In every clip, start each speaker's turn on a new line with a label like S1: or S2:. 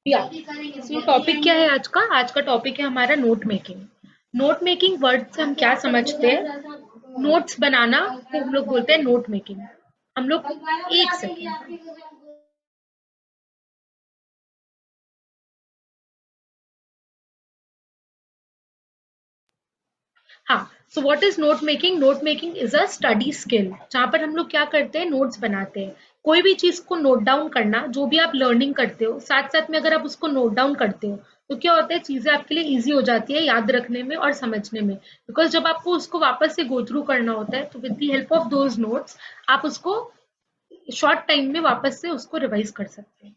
S1: या इसमें टॉपिक क्या है आज का? आज का टॉपिक है हमारा note making. Note making word से हम क्या समझते हैं? नोट्स बनाना को हम लोग बोलते हैं नोट मेकिंग। हम लोग एक सेकेंड। हाँ, so what is note making? Note making is a study skill जहाँ पर हम लोग क्या करते हैं, नोट्स बनाते हैं। कोई भी चीज को नोट डाउन करना, जो भी आप लर्निंग करते हो, साथ साथ में अगर आप उसको नोट डाउन करते हो तो क्या होता है, चीजें आपके लिए इजी हो जाती है याद रखने में और समझने में। बिकॉज जब आपको उसको वापस से गो थ्रू करना होता है तो with the help of those notes आप उसको शॉर्ट टाइम में वापस से उसको रिवाइज कर सकते हैं।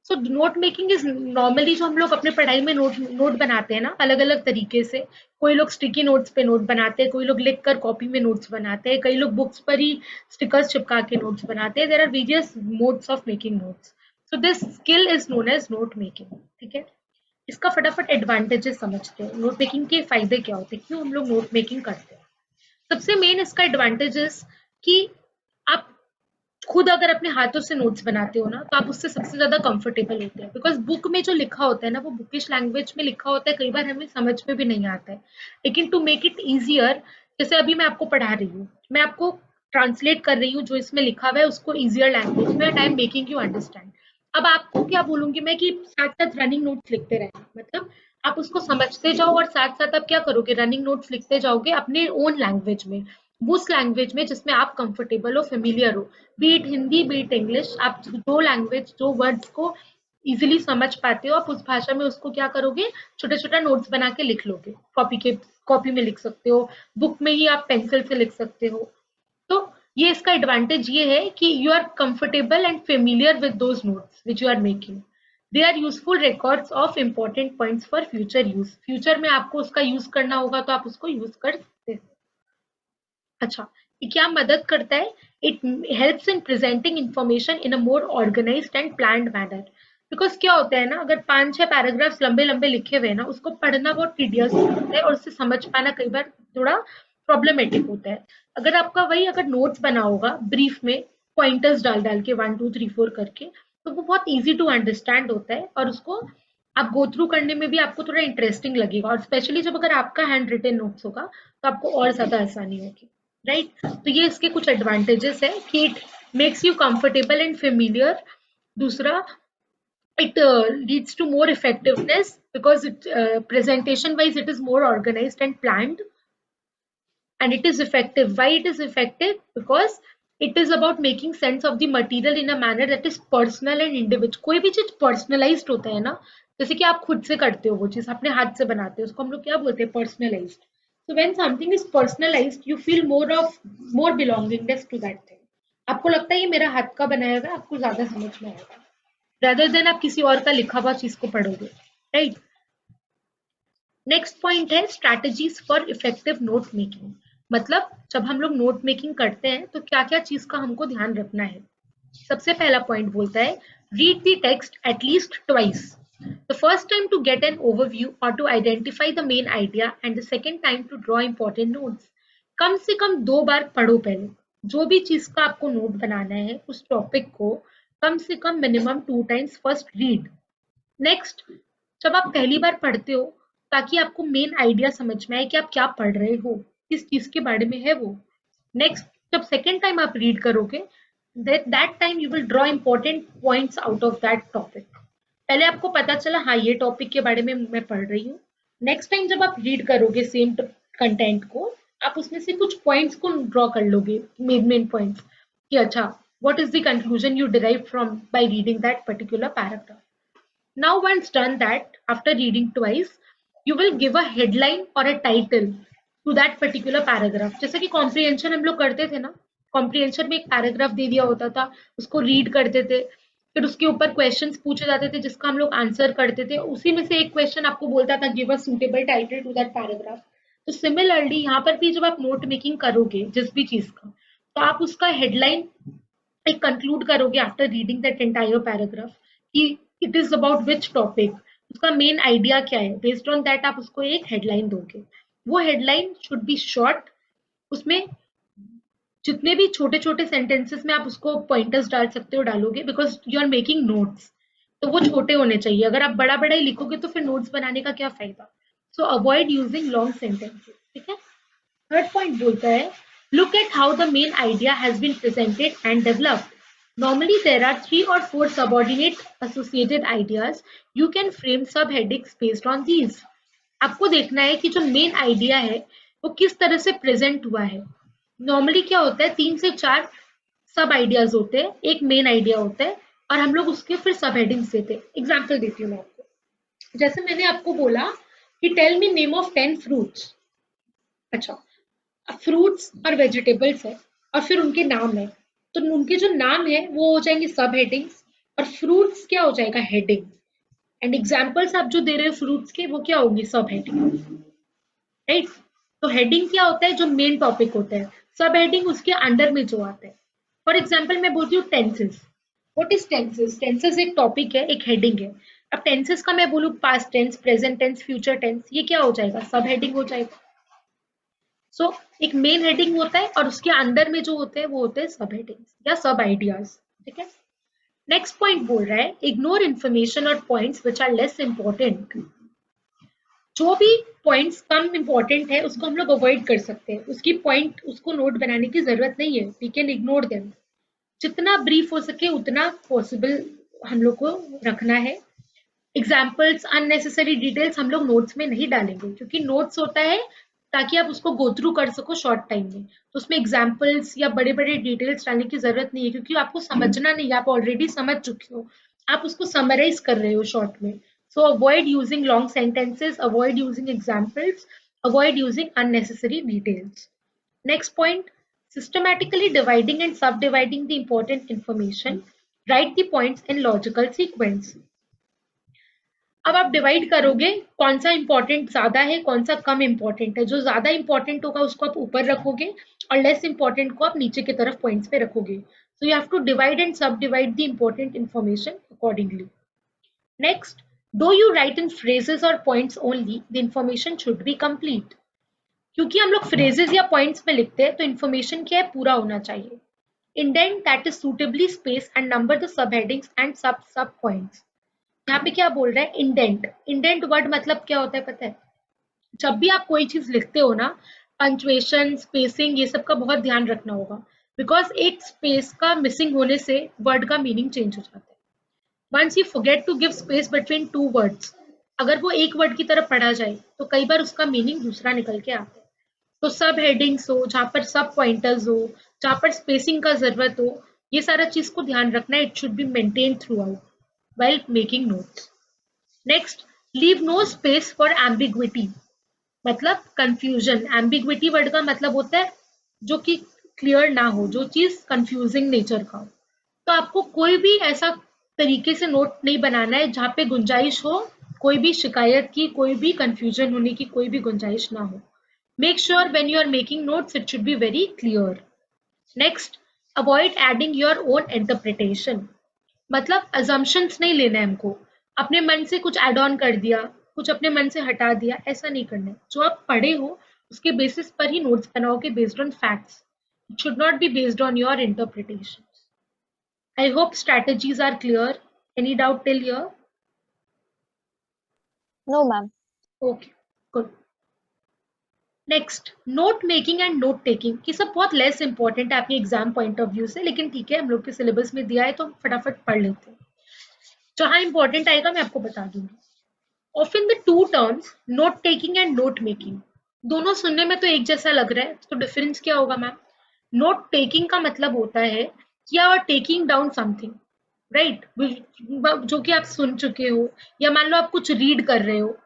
S1: So note making is normally जो हम लोग अपने पढ़ाई में नोट नोट बनाते हैं ना, अलग अलग तरीके से। कोई लोग स्टिकी नोट्स पे नोट बनाते हैं, कोई लोग लिख कर कॉपी में नोट्स बनाते हैं, कई लोग बुक्स पर ही स्टिकर्स चिपका के नोट्स बनाते हैं। There are various modes of making notes. So this skill is known as note making. ठीक है, इसका फटाफट एडवांटेजेस समझते हैं। नोट मेकिंग के फायदे क्या होते हैं, क्यों हम लोग नोट मेकिंग करते हैं। सबसे मेन इसका एडवांटेजेस कि आप खुद अगर अपने हाथों से नोट्स बनाते हो ना तो आप उससे सबसे ज्यादा कंफर्टेबल होते हैं। बिकॉज बुक में जो लिखा होता है ना, वो बुकिश लैंग्वेज में लिखा होता है, कई बार हमें समझ में भी नहीं आता है। लेकिन टू मेक इट इजियर, जैसे अभी मैं आपको पढ़ा रही हूँ, मैं आपको ट्रांसलेट कर रही हूँ जो इसमें लिखा हुआ है उसको इजियर लैंग्वेज में, and I am making you understand. अब आपको क्या बोलूंगी मैं कि साथ साथ रनिंग नोट्स लिखते रहना, मतलब आप उसको समझते जाओ और साथ साथ आप क्या करोगे, रनिंग नोट्स लिखते जाओगे अपने ओन लैंग्वेज में, उस लैंग्वेज में जिसमें आप कंफर्टेबल हो, फेमिलियर हो। बीट हिंदी, बीट इंग्लिश, आप जो लैंग्वेज, जो वर्ड्स को इजिली समझ पाते हो, आप उस भाषा में उसको क्या करोगे, छोटा छोटा नोट्स बना के लिख लोगे। कॉपी में लिख सकते हो, बुक में ही आप पेंसिल से लिख सकते हो। तो ये इसका एडवांटेज ये है कि you are comfortable and familiar with those notes which you are making. They are useful records of important points for future use. Future में आपको उसका यूज करना होगा तो आप उसको यूज कर सकते हो। अच्छा, ये क्या मदद करता है? It helps in presenting information in a more organised and planned manner. Because क्या होता है ना, अगर 5-6 पैराग्राफ्स लंबे लंबे लिखे हुए हैं ना, उसको पढ़ना बहुत टीडियस होता है और उससे समझ पाना कई बार थोड़ा प्रॉब्लमेटिक होता है। अगर आपका वही अगर नोट्स बना होगा ब्रीफ में, पॉइंटर्स डाल डाल के 1 2 3 4 करके, तो वो बहुत ईजी टू अंडरस्टैंड होता है और उसको आप गो थ्रू करने में भी आपको थोड़ा इंटरेस्टिंग लगेगा। और स्पेशली जब अगर आपका हैंड रिटन नोट्स होगा तो आपको और ज्यादा आसानी होगी। राइट, तो ये इसके कुछ एडवांटेजेस है कि it makes you comfortable and familiar. दूसरा, it leads to more effectiveness because it presentation wise it is more organized and planned, and it is effective. Why it is effective? Because it is about making sense of the material in a manner that is personal and individual. कोई भी चीज personalised होता है ना, जैसे कि आप खुद से करते हो, वो चीज अपने हाथ से बनाते हो, उसको हम लोग क्या बोलते हैं, personalised. So when something is personalized, you feel more belongingness to that thing. आपको लगता है ये मेरा हाथ का बनाया हुआ है, आपको ज्यादा समझ में आएगा rather than आप किसी और का लिखा हुआ चीज को पढ़ोगे। राइट, नेक्स्ट पॉइंट है strategies for effective note making. मतलब जब हम लोग नोट मेकिंग करते हैं तो क्या क्या चीज का हमको ध्यान रखना है। सबसे पहला पॉइंट बोलता है, read the text at least twice. The first time to get an overview और to identify the main idea, and the second time to draw important notes. कम से कम 2 बार पढ़ो पहले। जो भी चीज का आपको नोट बनाना है उस टॉपिक को कम से कम minimum 2 times first read. Next, जब आप पहली बार पढ़ते हो ताकि आपको मेन आइडिया समझ में आए कि आप क्या पढ़ रहे हो, किस चीज के बारे में है वो। नेक्स्ट, जब सेकेंड टाइम आप रीड करोगे, that time you will draw important points out of that topic. पहले आपको पता चला हाँ ये टॉपिक के बारे में मैं पढ़ रही हूँ। नेक्स्ट टाइम जब आप रीड करोगे सेम कंटेंट को, आप उसमें से कुछ पॉइंट्स को ड्रॉ कर लोगे, मेन पॉइंट्स, कि अच्छा what is the conclusion you derive from by reading that particular paragraph. Now, once done that, after reading twice, you will give a headline or a title to that particular paragraph. जैसे कि comprehension हम लोग करते थे ना, comprehension में एक paragraph दे दिया होता था, उसको read करते थे, फिर उसके ऊपर questions पूछे जाते थे जिसका हम लोग answer करते थे। उसी में से एक question आपको बोलता था give a suitable title to that paragraph। तो similarly यहाँ पर भी जब आप note making करोगे जिस भी चीज का, तो आप उसका headline एक कंक्लूड करोगे after reading that entire paragraph कि it is about which topic, उसका मेन आइडिया क्या है। बेस्ड ऑन दैट आप उसको एक हेडलाइन दोगे। वो हेडलाइन शुड बी शॉर्ट, उसमें जितने भी छोटे छोटे सेंटेंसेस में आप उसको पॉइंटर्स डाल सकते हो डालोगे, because you are making notes. तो वो छोटे होने चाहिए। अगर आप बड़ा बड़ा ही लिखोगे तो फिर नोट्स बनाने का क्या फायदा। सो अवॉइड यूजिंग लॉन्ग सेंटेंसेस, ठीक है। थर्ड पॉइंट बोलता है, look at how the main idea has been presented and developed. Normally, there are 3 or 4 subordinate associated ideas. You can frame subheadings based on these. आपको देखना है कि जो main idea है वो किस तरह से प्रेजेंट हुआ है। नॉर्मली क्या होता है, 3 से 4 सब आइडियाज होते हैं, एक मेन आइडिया होता है और हम लोग उसके फिर सब हेडिंग्स देते हैं। एग्जाम्पल देती हूँ मैं आपको। जैसे मैंने आपको बोला कि tell me name of 10 fruits. अच्छा, फ्रूट्स और वेजिटेबल्स है और फिर उनके नाम है, तो उनके जो नाम है वो हो जाएंगे सब हेडिंग्स और फ्रूट्स क्या हो जाएगा, हेडिंग। एंड एग्जाम्पल्स आप जो दे रहे हो फ्रूट्स के वो क्या होंगे, सब हेडिंग, राइट। तो हेडिंग क्या होता है, जो मेन टॉपिक होता है, सब हेडिंग उसके अंडर में जो आता है। फॉर एग्जाम्पल मैं बोलती हूँ tenses. What is tenses? Tenses एक टॉपिक है, एक हेडिंग है। अब टेंसेस का मैं बोलूँ past tense, present tense, future tense, ये क्या हो जाएगा, सब हेडिंग हो जाएगा। सो एक मेन हेडिंग होता है और उसके अंदर में जो होते हैं वो होते हैं सब हेडिंग्स या सब आइडियाज, ठीक है। नेक्स्ट पॉइंट बोल रहा है, इग्नोर इन्फॉर्मेशन और points which are less important. जो भी पॉइंट्स कम इंपॉर्टेंट है उसको हम लोग अवॉइड कर सकते हैं, उसकी पॉइंट उसको नोट बनाने की जरूरत नहीं है, वी कैन इग्नोर देम। जितना ब्रीफ हो सके उतना पॉसिबल हम लोग को रखना है। एग्जाम्पल्स, अननेसेसरी डिटेल्स हम लोग नोट्स में नहीं डालेंगे, क्योंकि नोट्स होता है ताकि आप उसको गो थ्रू कर सको शॉर्ट टाइम में। तो उसमें एग्जाम्पल्स या बड़े बड़े डिटेल्स डालने की जरूरत नहीं है, क्योंकि आपको समझना नहीं है, आप ऑलरेडी समझ चुके हो, आप उसको समराइज कर रहे हो शॉर्ट में। सो avoid using long sentences, avoid using examples, avoid using unnecessary details. Next point, systematically dividing and subdividing the important information. Write the points in logical sequence. अब आप डिवाइड करोगे कौन सा इंपॉर्टेंट ज्यादा है, कौन सा कम इंपॉर्टेंट है। जो ज्यादा इंपॉर्टेंट होगा उसको आप ऊपर रखोगे और लेस इंपॉर्टेंट को आप नीचे की तरफ पॉइंट्स पे रखोगे। So you have to divide and subdivide the important information accordingly. Next, do you write in phrases और points only, the information should be complete. क्योंकि हम लोग फ्रेजेस या पॉइंट्स में लिखते हैं तो इन्फॉर्मेशन क्या है, पूरा होना चाहिए। Indent that is suitably space and number the sub headings and सब सब पॉइंट्स। यहाँ पे क्या बोल रहा है, इंडेंट। इंडेंट वर्ड मतलब क्या होता है पता है? जब भी आप कोई चीज लिखते हो ना, पंक्चुएशन, स्पेसिंग, ये सब का बहुत ध्यान रखना होगा, बिकॉज एक स्पेस का मिसिंग होने से वर्ड का मीनिंग चेंज हो जाता है। Once you forget to give space between 2 words, अगर वो एक वर्ड की तरफ पढ़ा जाए तो कई बार उसका मीनिंग दूसरा निकल के आता है। तो सब हेडिंग्स हो, जहाँ पर सब पॉइंटर्स हो, जहाँ पर स्पेसिंग का जरूरत हो, ये सारा चीज को ध्यान रखना है। It should be maintain through out while making notes. Next, leave no space for ambiguity. मतलब confusion. Ambiguity वर्ड का मतलब होता है जो कि क्लियर ना हो, जो चीज कंफ्यूजिंग नेचर का हो। तो आपको कोई भी ऐसा तरीके से नोट नहीं बनाना है जहाँ पे गुंजाइश हो कोई भी शिकायत की, कोई भी कंफ्यूजन होने की कोई भी गुंजाइश ना हो। Make sure when you are making notes it should be very clear. Next, avoid adding your own interpretation. मतलब assumptions नहीं लेना है हमको, अपने मन से कुछ एड ऑन कर दिया, कुछ अपने मन से हटा दिया, ऐसा नहीं करना है। जो आप पढ़े हो उसके बेसिस पर ही नोट्स बनाओगे, based on facts. It should not be based on your interpretation. I hope strategies are clear. Any doubt till here?
S2: No, ma'am.
S1: Okay, good. Next, note making and note taking. ये सब बहुत less important है आपके exam point of view से, लेकिन ठीक है, हम लोग के सिलेबस में दिया है तो फटाफट पढ़ लेते हैं। जहां इंपॉर्टेंट आएगा मैं आपको बता दूंगी। Often the two terms note taking and note making, दोनों सुनने में तो एक जैसा लग रहा है, तो डिफरेंस क्या होगा मैम? नोट टेकिंग का मतलब होता है कि आप टेकिंग डाउन समथिंग, राइट, जो कि आप सुन चुके हो, या मान लो आप कुछ रीड कर रहे हो,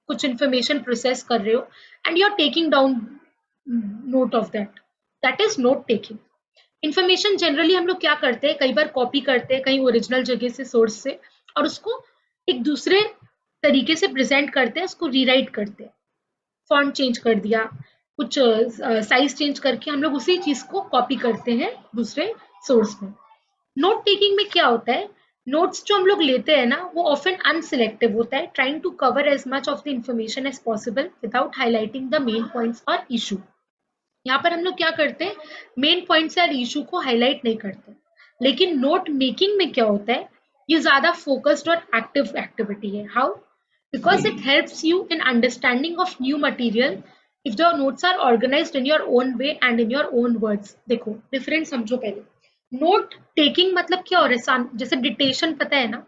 S1: कुछ इंफॉर्मेशन प्रोसेस कर रहे हो and you are taking down note of that, that is note taking. Information generally हम लोग क्या करते हैं, कई बार कॉपी करते हैं कहीं ओरिजिनल जगह से, सोर्स से, और उसको एक दूसरे तरीके से प्रेजेंट करते हैं, उसको रीराइट करते हैं, फॉन्ट चेंज कर दिया, कुछ साइज चेंज करके हम लोग उसी चीज को कॉपी करते हैं दूसरे सोर्स में। नोट टेकिंग में क्या होता है, नोट्स जो हम लोग लेते हैं ना वो ऑफन अनसिलेक्टिव होता है, trying to cover as much of the information as possible without highlighting the main points और इशू। यहाँ पर हम लोग क्या करते हैं, मेन पॉइंट्स या इशू को हाईलाइट नहीं करते। लेकिन नोट मेकिंग में क्या होता है, ये ज्यादा फोकस्ड और एक्टिव एक्टिविटी है. How? Because it helps you in understanding of new material if the notes are organized in your own way and in your own words. देखो डिफरेंस समझो पहले. नोट टेकिंग मतलब क्या हो रहा है, जैसे डिटेशन पता है ना,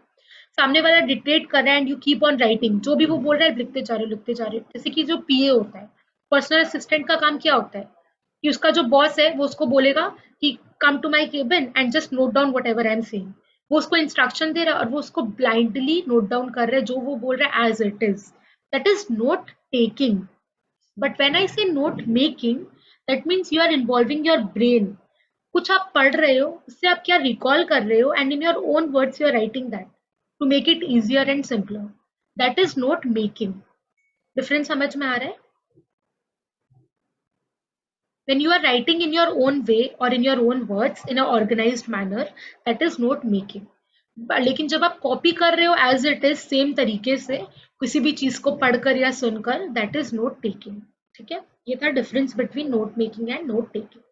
S1: सामने वाला डिक्टेट कर रहा है and you keep on writing, जो भी वो बोल रहा है लिखते जा रहे हो लिखते जा रहे हो. जैसे कि जो पीए होता है, पर्सनल असिस्टेंट का काम क्या होता है कि उसका जो बॉस है वो उसको बोलेगा कि come to my cabin and just note down whatever I am saying. वो उसको इंस्ट्रक्शन दे रहा है और वो उसको ब्लाइंडली नोट डाउन कर रहा है जो वो बोल रहा है as it is. That is note taking. But when I say note making, that means you are involving your brain. कुछ आप पढ़ रहे हो, उससे आप क्या रिकॉल कर रहे हो and in your own words you are writing that to make it easier and simpler. That is note making. Difference समझ में आ रहा है? When you are writing in your own way or in your own words in an organized manner, that is note making. लेकिन जब आप copy कर रहे हो एज इट इज सेम तरीके से किसी भी चीज को पढ़कर या सुनकर, दैट इज नोट टेकिंग. ठीक है, ये था difference between note making and note taking.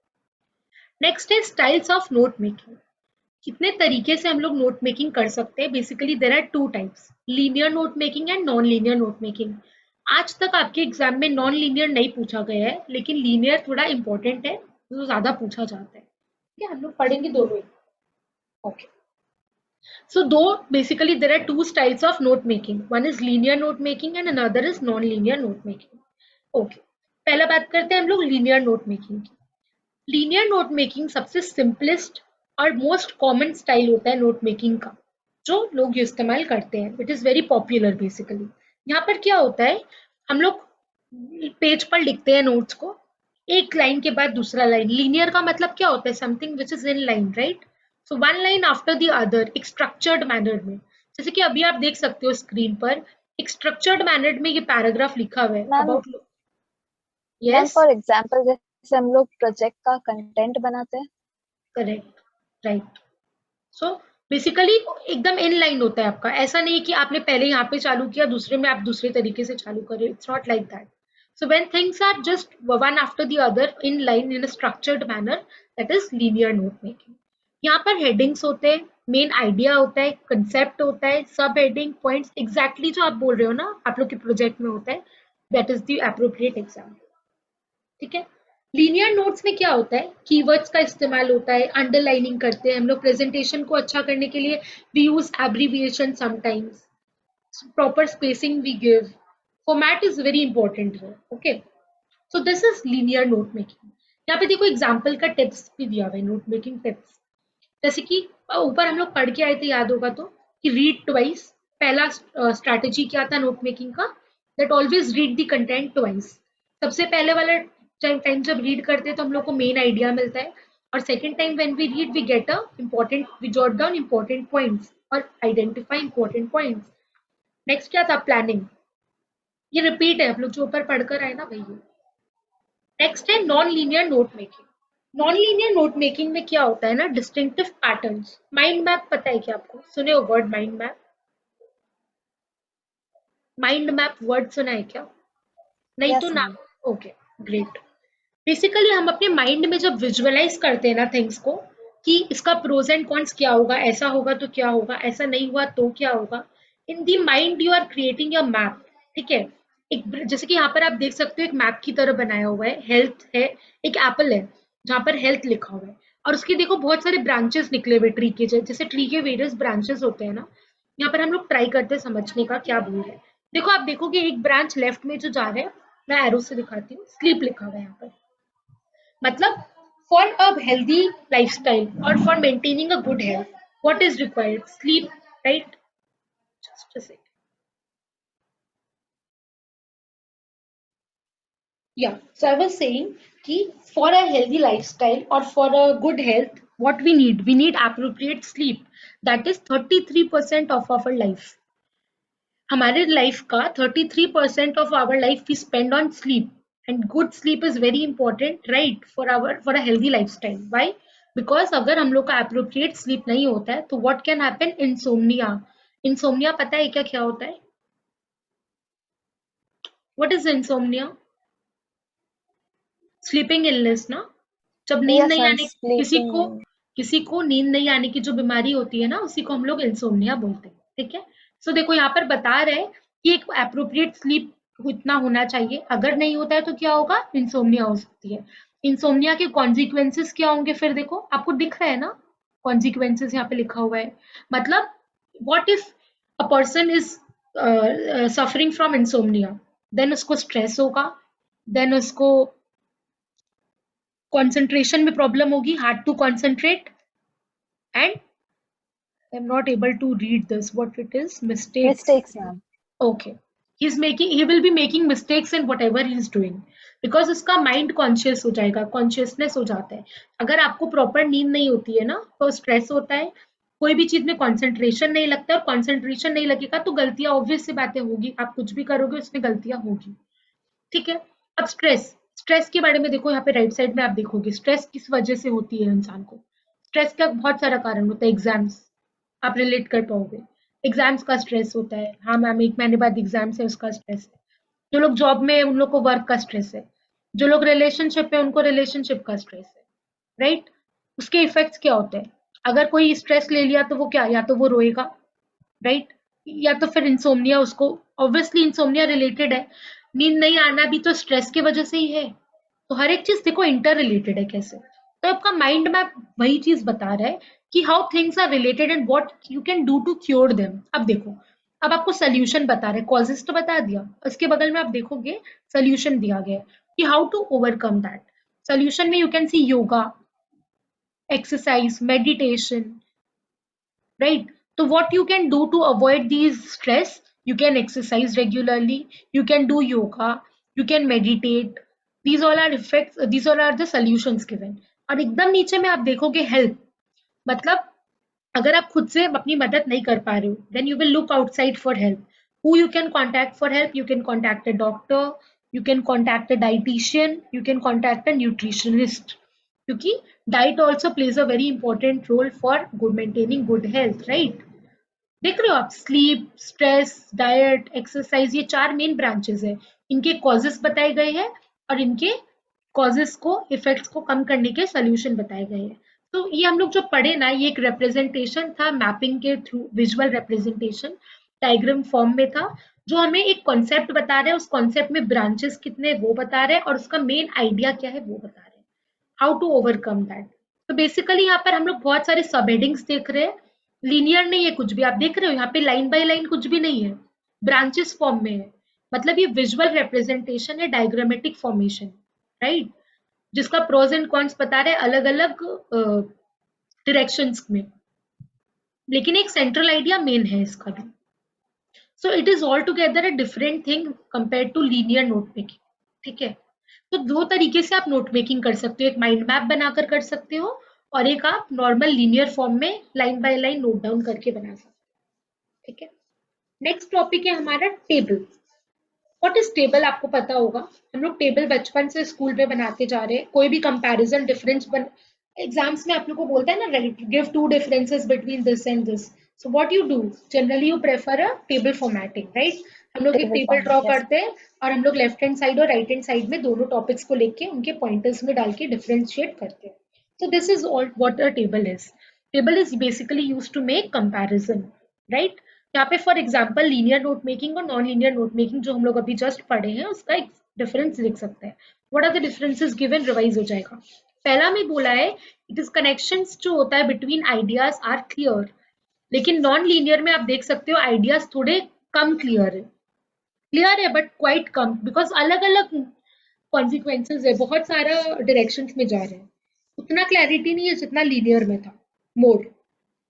S1: Next है स्टाइल्स ऑफ नोट मेकिंग. कितने तरीके से हम लोग नोट मेकिंग कर सकते हैं. Basically there are two types, linear note making and non linear note making. आज तक आपके एग्जाम में नॉन लीनियर नहीं पूछा गया है, लेकिन लीनियर थोड़ा इंपॉर्टेंट है, जो ज्यादा पूछा जाता है. ठीक है, हम लोग पढ़ेंगे दोनों. Okay, so though basically there are two styles of note making, one is linear note making and another is non linear note making. Okay, पहला बात करते हैं हम लोग linear note making की. लीनियर नोट मेकिंग सबसे सिंपलेस्ट और most common style होता है नोट मेकिंग का, जो लोग इस्तेमाल करते हैं. It is very popular. Basically यहाँ पर क्या होता है, हम लोग पेज पर लिखते हैं नोट्स को, एक लाइन के बाद दूसरा लाइन. लीनियर का मतलब क्या होता है, something which is in line, right. So one line after the other एक स्ट्रक्चर्ड मैनर में. जैसे कि अभी आप देख सकते हो स्क्रीन पर एक स्ट्रक्चर्ड मैनर में ये पैराग्राफ लिखा हुआ है
S2: ma'am
S1: about. Yes,
S2: for example जैसे हम लोग प्रोजेक्ट का कंटेंट बनाते हैं.
S1: Correct, right. सो बेसिकली एकदम इन लाइन होता है आपका. ऐसा नहीं कि आपने पहले यहाँ पे चालू किया दूसरे में आप दूसरे तरीके से चालू करें. It's not like that. So when things are just one after the other in line in a structured manner, that is linear note making. यहाँ पर हेडिंग्स होते हैं, मेन आइडिया होता है, कंसेप्ट होता है, सब हेडिंग पॉइंट्स, एग्जैक्टली जो आप बोल रहे हो ना आप लोग के प्रोजेक्ट में होता है. That is the appropriate example. ठीक है. लीनियर नोट्स में क्या होता है, कीवर्ड्स का इस्तेमाल होता है, अंडरलाइनिंग करते हैं हम लोग. प्रेजेंटेशन को अच्छा करने के लिए we use abbreviation sometimes, proper spacing we give. Format is very important है. Okay, so this is linear note making. यहाँ पे देखो एग्जाम्पल का टिप्स भी दिया हुआ है, नोट मेकिंग टिप्स. जैसे कि ऊपर हम लोग पढ़ के आए थे, याद होगा तो, कि रीड ट्वाइस. पहला स्ट्रैटेजी क्या था नोट मेकिंग का, that always read the content twice. सबसे पहले वाला टाइम जब रीड करते हैं तो हम लोग को मेन आइडिया मिलता है, और second time when we read we get a important, we jot down important points और आइडेंटिफाई इंपॉर्टेंट पॉइंट्स. नेक्स्ट क्या था, प्लानिंग. ये रिपीट है, आप लोग जो ऊपर पढ़कर आए ना वही है. नेक्स्ट है non linear note making. Non linear note making में क्या होता है ना, डिस्टिंक्टिव पैटर्न्स. माइंड मैप पता है क्या आपको, सुने हो word mind map? Mind map word सुना है क्या? नहीं तो
S2: यस
S1: ना.
S2: मैम.
S1: Okay, great. बेसिकली हम अपने माइंड में जब विजुअलाइज करते हैं ना थिंग्स को, कि इसका प्रोज एंड कॉन्स क्या होगा, ऐसा होगा तो क्या होगा, ऐसा नहीं हुआ तो क्या होगा, in the mind you are creating your map. ठीक है. एक जैसे कि यहाँ पर आप देख सकते हो एक मैप की तरह बनाया हुआ है. हेल्थ है, एक एप्पल है जहाँ पर हेल्थ लिखा हुआ है, और उसके देखो बहुत सारे ब्रांचेस निकले हुए ट्री के. जैसे ट्री के वेरियस ब्रांचेस होते हैं ना, यहाँ पर हम लोग ट्राई करते हैं समझने का क्या बोल रहे हैं. देखो आप देखोगे एक ब्रांच लेफ्ट में जो जा रहे हैं, मैं एरो से दिखाती हूँ, स्लीप लिखा हुआ है यहाँ पर. मतलब for a healthy lifestyle or for maintaining a good health, what is required? Sleep, right? Just a second. Yeah, so I was saying कि for a healthy lifestyle or for a good health, what we need? We need appropriate sleep. That is 33% of our life. हमारे life का 33% of our life we spend on sleep. And good sleep is very important, right, for a healthy lifestyle. Why? Because अगर हम लोग का appropriate sleep नहीं होता है तो what can happen, insomnia. Insomnia पता है क्या क्या होता है? What is insomnia? Sleeping illness ना. जब नींद
S2: यस
S1: नहीं
S2: मैम,
S1: आने किसी
S2: स्लीपिंग.
S1: को, किसी को नींद नहीं आने की जो बीमारी होती है ना, उसी को हम लोग इंसोम्निया बोलते हैं, ठीक है। सो देखो यहाँ पर बता रहे हैं कि एक एप्रोप्रिएट स्लीप इतना होना चाहिए, अगर नहीं होता है तो क्या होगा, इंसोम्निया हो सकती है। इंसोम्निया के कॉन्सिक्वेंसेस क्या होंगे, फिर देखो आपको दिख रहा है ना, कॉन्सिक्वेंसेस यहाँ पे लिखा हुआ है। मतलब what if a person is suffering from insomnia, then उसको स्ट्रेस होगा, देन उसको कंसंट्रेशन में प्रॉब्लम होगी, hard to concentrate, and I'm not able to read this. What it is? Mistakes.
S2: Mistakes ma'am.
S1: Okay. He will be making mistakes in whatever he is doing. Because उसका mind conscious हो जाएगा, consciousness हो जाता है। अगर आपको proper नींद नहीं होती है ना, तो स्ट्रेस होता है, कोई भी चीज में कॉन्सेंट्रेशन नहीं लगता, और कॉन्सेंट्रेशन नहीं लगेगा तो गलतियां ऑब्वियस सी बातें होगी, आप कुछ भी करोगे उसमें गलतियां होगी, ठीक है। अब स्ट्रेस, स्ट्रेस के बारे में देखो, यहाँ पे राइट साइड में आप देखोगे स्ट्रेस किस वजह से होती है इंसान को। स्ट्रेस का बहुत सारा कारण होता है, एग्जाम्स, आप रिलेट कर पाओगे, एग्जाम्स का स्ट्रेस होता है, हाँ मैम 1 महीने बाद एग्जाम्स है उसका स्ट्रेस है। जो लोग जॉब में है उन लोग को वर्क का स्ट्रेस है, जो लोग रिलेशनशिप है उनको रिलेशनशिप का स्ट्रेस है, राइट। उसके इफेक्ट्स क्या होते हैं, अगर कोई स्ट्रेस ले लिया तो वो क्या, या तो वो रोएगा, राइट, या तो फिर इंसोम्निया उसको, ऑब्वियसली इंसोम्निया रिलेटेड है, नींद नहीं आना भी तो स्ट्रेस की वजह से ही है। तो हर एक चीज देखो इंटर रिलेटेड है कैसे, तो आपका माइंड मैप वही चीज बता रहा है कि how things are related and what you can do to cure them. अब देखो, अब आपको सोल्यूशन बता रहे, कॉजेस तो बता दिया, उसके बगल में आप देखोगे सोल्यूशन दिया गया है कि how to overcome that. Solution में you can see yoga, exercise, meditation, right? So what you can do to avoid these stress, you can exercise regularly, you can do yoga, you can meditate. These all are effects, these all are the solutions given. और एकदम नीचे में आप देखोगे help, मतलब अगर आप खुद से अपनी मदद नहीं कर पा रहे हो, then you will look outside for help. Who you can contact for help, you can contact a doctor, you can contact a dietitian, you can contact a nutritionist, क्योंकि diet also plays a very important role for good maintaining good health, right. देख रहे हो आप, sleep, stress, diet, exercise, ये 4 main branches है, इनके causes बताए गए हैं और इनके कॉजेस को, इफेक्ट्स को कम करने के सोल्यूशन बताए गए हैं। तो ये हम लोग जो पढ़े ना, ये एक रिप्रेजेंटेशन था मैपिंग के through, visual representation diagram form में था, जो हमें एक कॉन्सेप्ट बता रहे हैं, उस कॉन्सेप्ट में ब्रांचेस कितने वो बता रहे हैं और उसका मेन आइडिया क्या है वो बता रहे हैं, हाउ टू ओवरकम दैट। तो बेसिकली यहाँ पर हम लोग बहुत सारे सब हेडिंग्स देख रहे हैं, लीनियर नहीं है कुछ भी, आप देख रहे हो यहाँ पे लाइन बाय लाइन कुछ भी नहीं है, ब्रांचेस फॉर्म में है, मतलब ये विजुअल रिप्रेजेंटेशन है, डायग्रामेटिक फॉर्मेशन, राइट, जिसका प्रोज एंड कॉन्स बता रहे अलग अलग डायरेक्शंस में, लेकिन एक सेंट्रल आइडिया मेन है इसका भी। So it is all together a different thing compare to linear note making, ठीक है। तो 2 तरीके से आप नोट मेकिंग कर सकते हो, एक माइंड मैप बनाकर कर सकते हो और एक आप नॉर्मल लीनियर फॉर्म में line by line note down करके बना सकते हो, ठीक है। नेक्स्ट टॉपिक है हमारा टेबल। व्हाट इज टेबल, आपको पता होगा, हम लोग टेबल बचपन से स्कूल में बनाते जा रहे हैं, कोई भी कंपैरिजन डिफरेंस बन, एग्जाम्स में आप लोग को बोलता है ना, give 2 differences between this and this, so what you do, generally you prefer a table formatting, right. हम लोग एक
S2: table
S1: table draw
S2: format, yes.
S1: करते हैं और हम लोग लेफ्ट हैंड साइड और राइट हैंड साइड में दोनों टॉपिक्स को लेके उनके पॉइंटर्स में डाल के डिफरेंशिएट करते हैं। So this is all what a table is. Table is basically used to make comparison, right. यहाँ पे for example linear note making और नॉन लीनियर नोट मेकिंग जो हम लोग अभी जस्ट पढ़े हैं, उसका एक डिफरेंस लिख सकते हैं। What are the differences given, revise हो जाएगा। पहला में बोला है इट इज कनेक्शंस जो होता है बिटवीन आइडियाज आर क्लियर, लेकिन नॉन लीनियर में आप देख सकते हो आइडियाज थोड़े कम क्लियर है बट क्वाइट कम, बिकॉज अलग अलग कॉन्सिक्वेंसेज है, बहुत सारा डायरेक्शंस में जा रहे हैं, उतना क्लैरिटी नहीं है जितना लीनियर में था, more.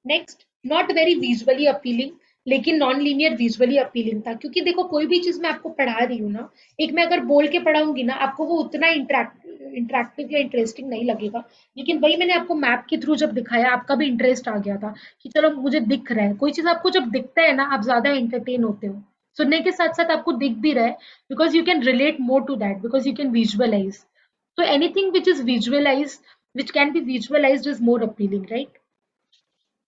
S1: Next, not very visually appealing, लेकिन नॉन लीनियर विजुअली अपीलिंग था, क्योंकि देखो कोई भी चीज मैं आपको पढ़ा रही हूँ ना, एक मैं अगर बोल के पढ़ाऊंगी ना, आपको वो उतना इंटरेक्टिव या इंटरेस्टिंग नहीं लगेगा, लेकिन वही मैंने आपको मैप के थ्रू जब दिखाया, आपका भी इंटरेस्ट आ गया था कि चलो मुझे दिख रहा है, कोई चीज आपको जब दिखता है ना, आप ज्यादा एंटरटेन होते हो, सुनने के साथ साथ आपको दिख भी रहा है, because you can relate more to that, because you can visualise. तो anything which is visualise, which can be visualized is more appealing, right?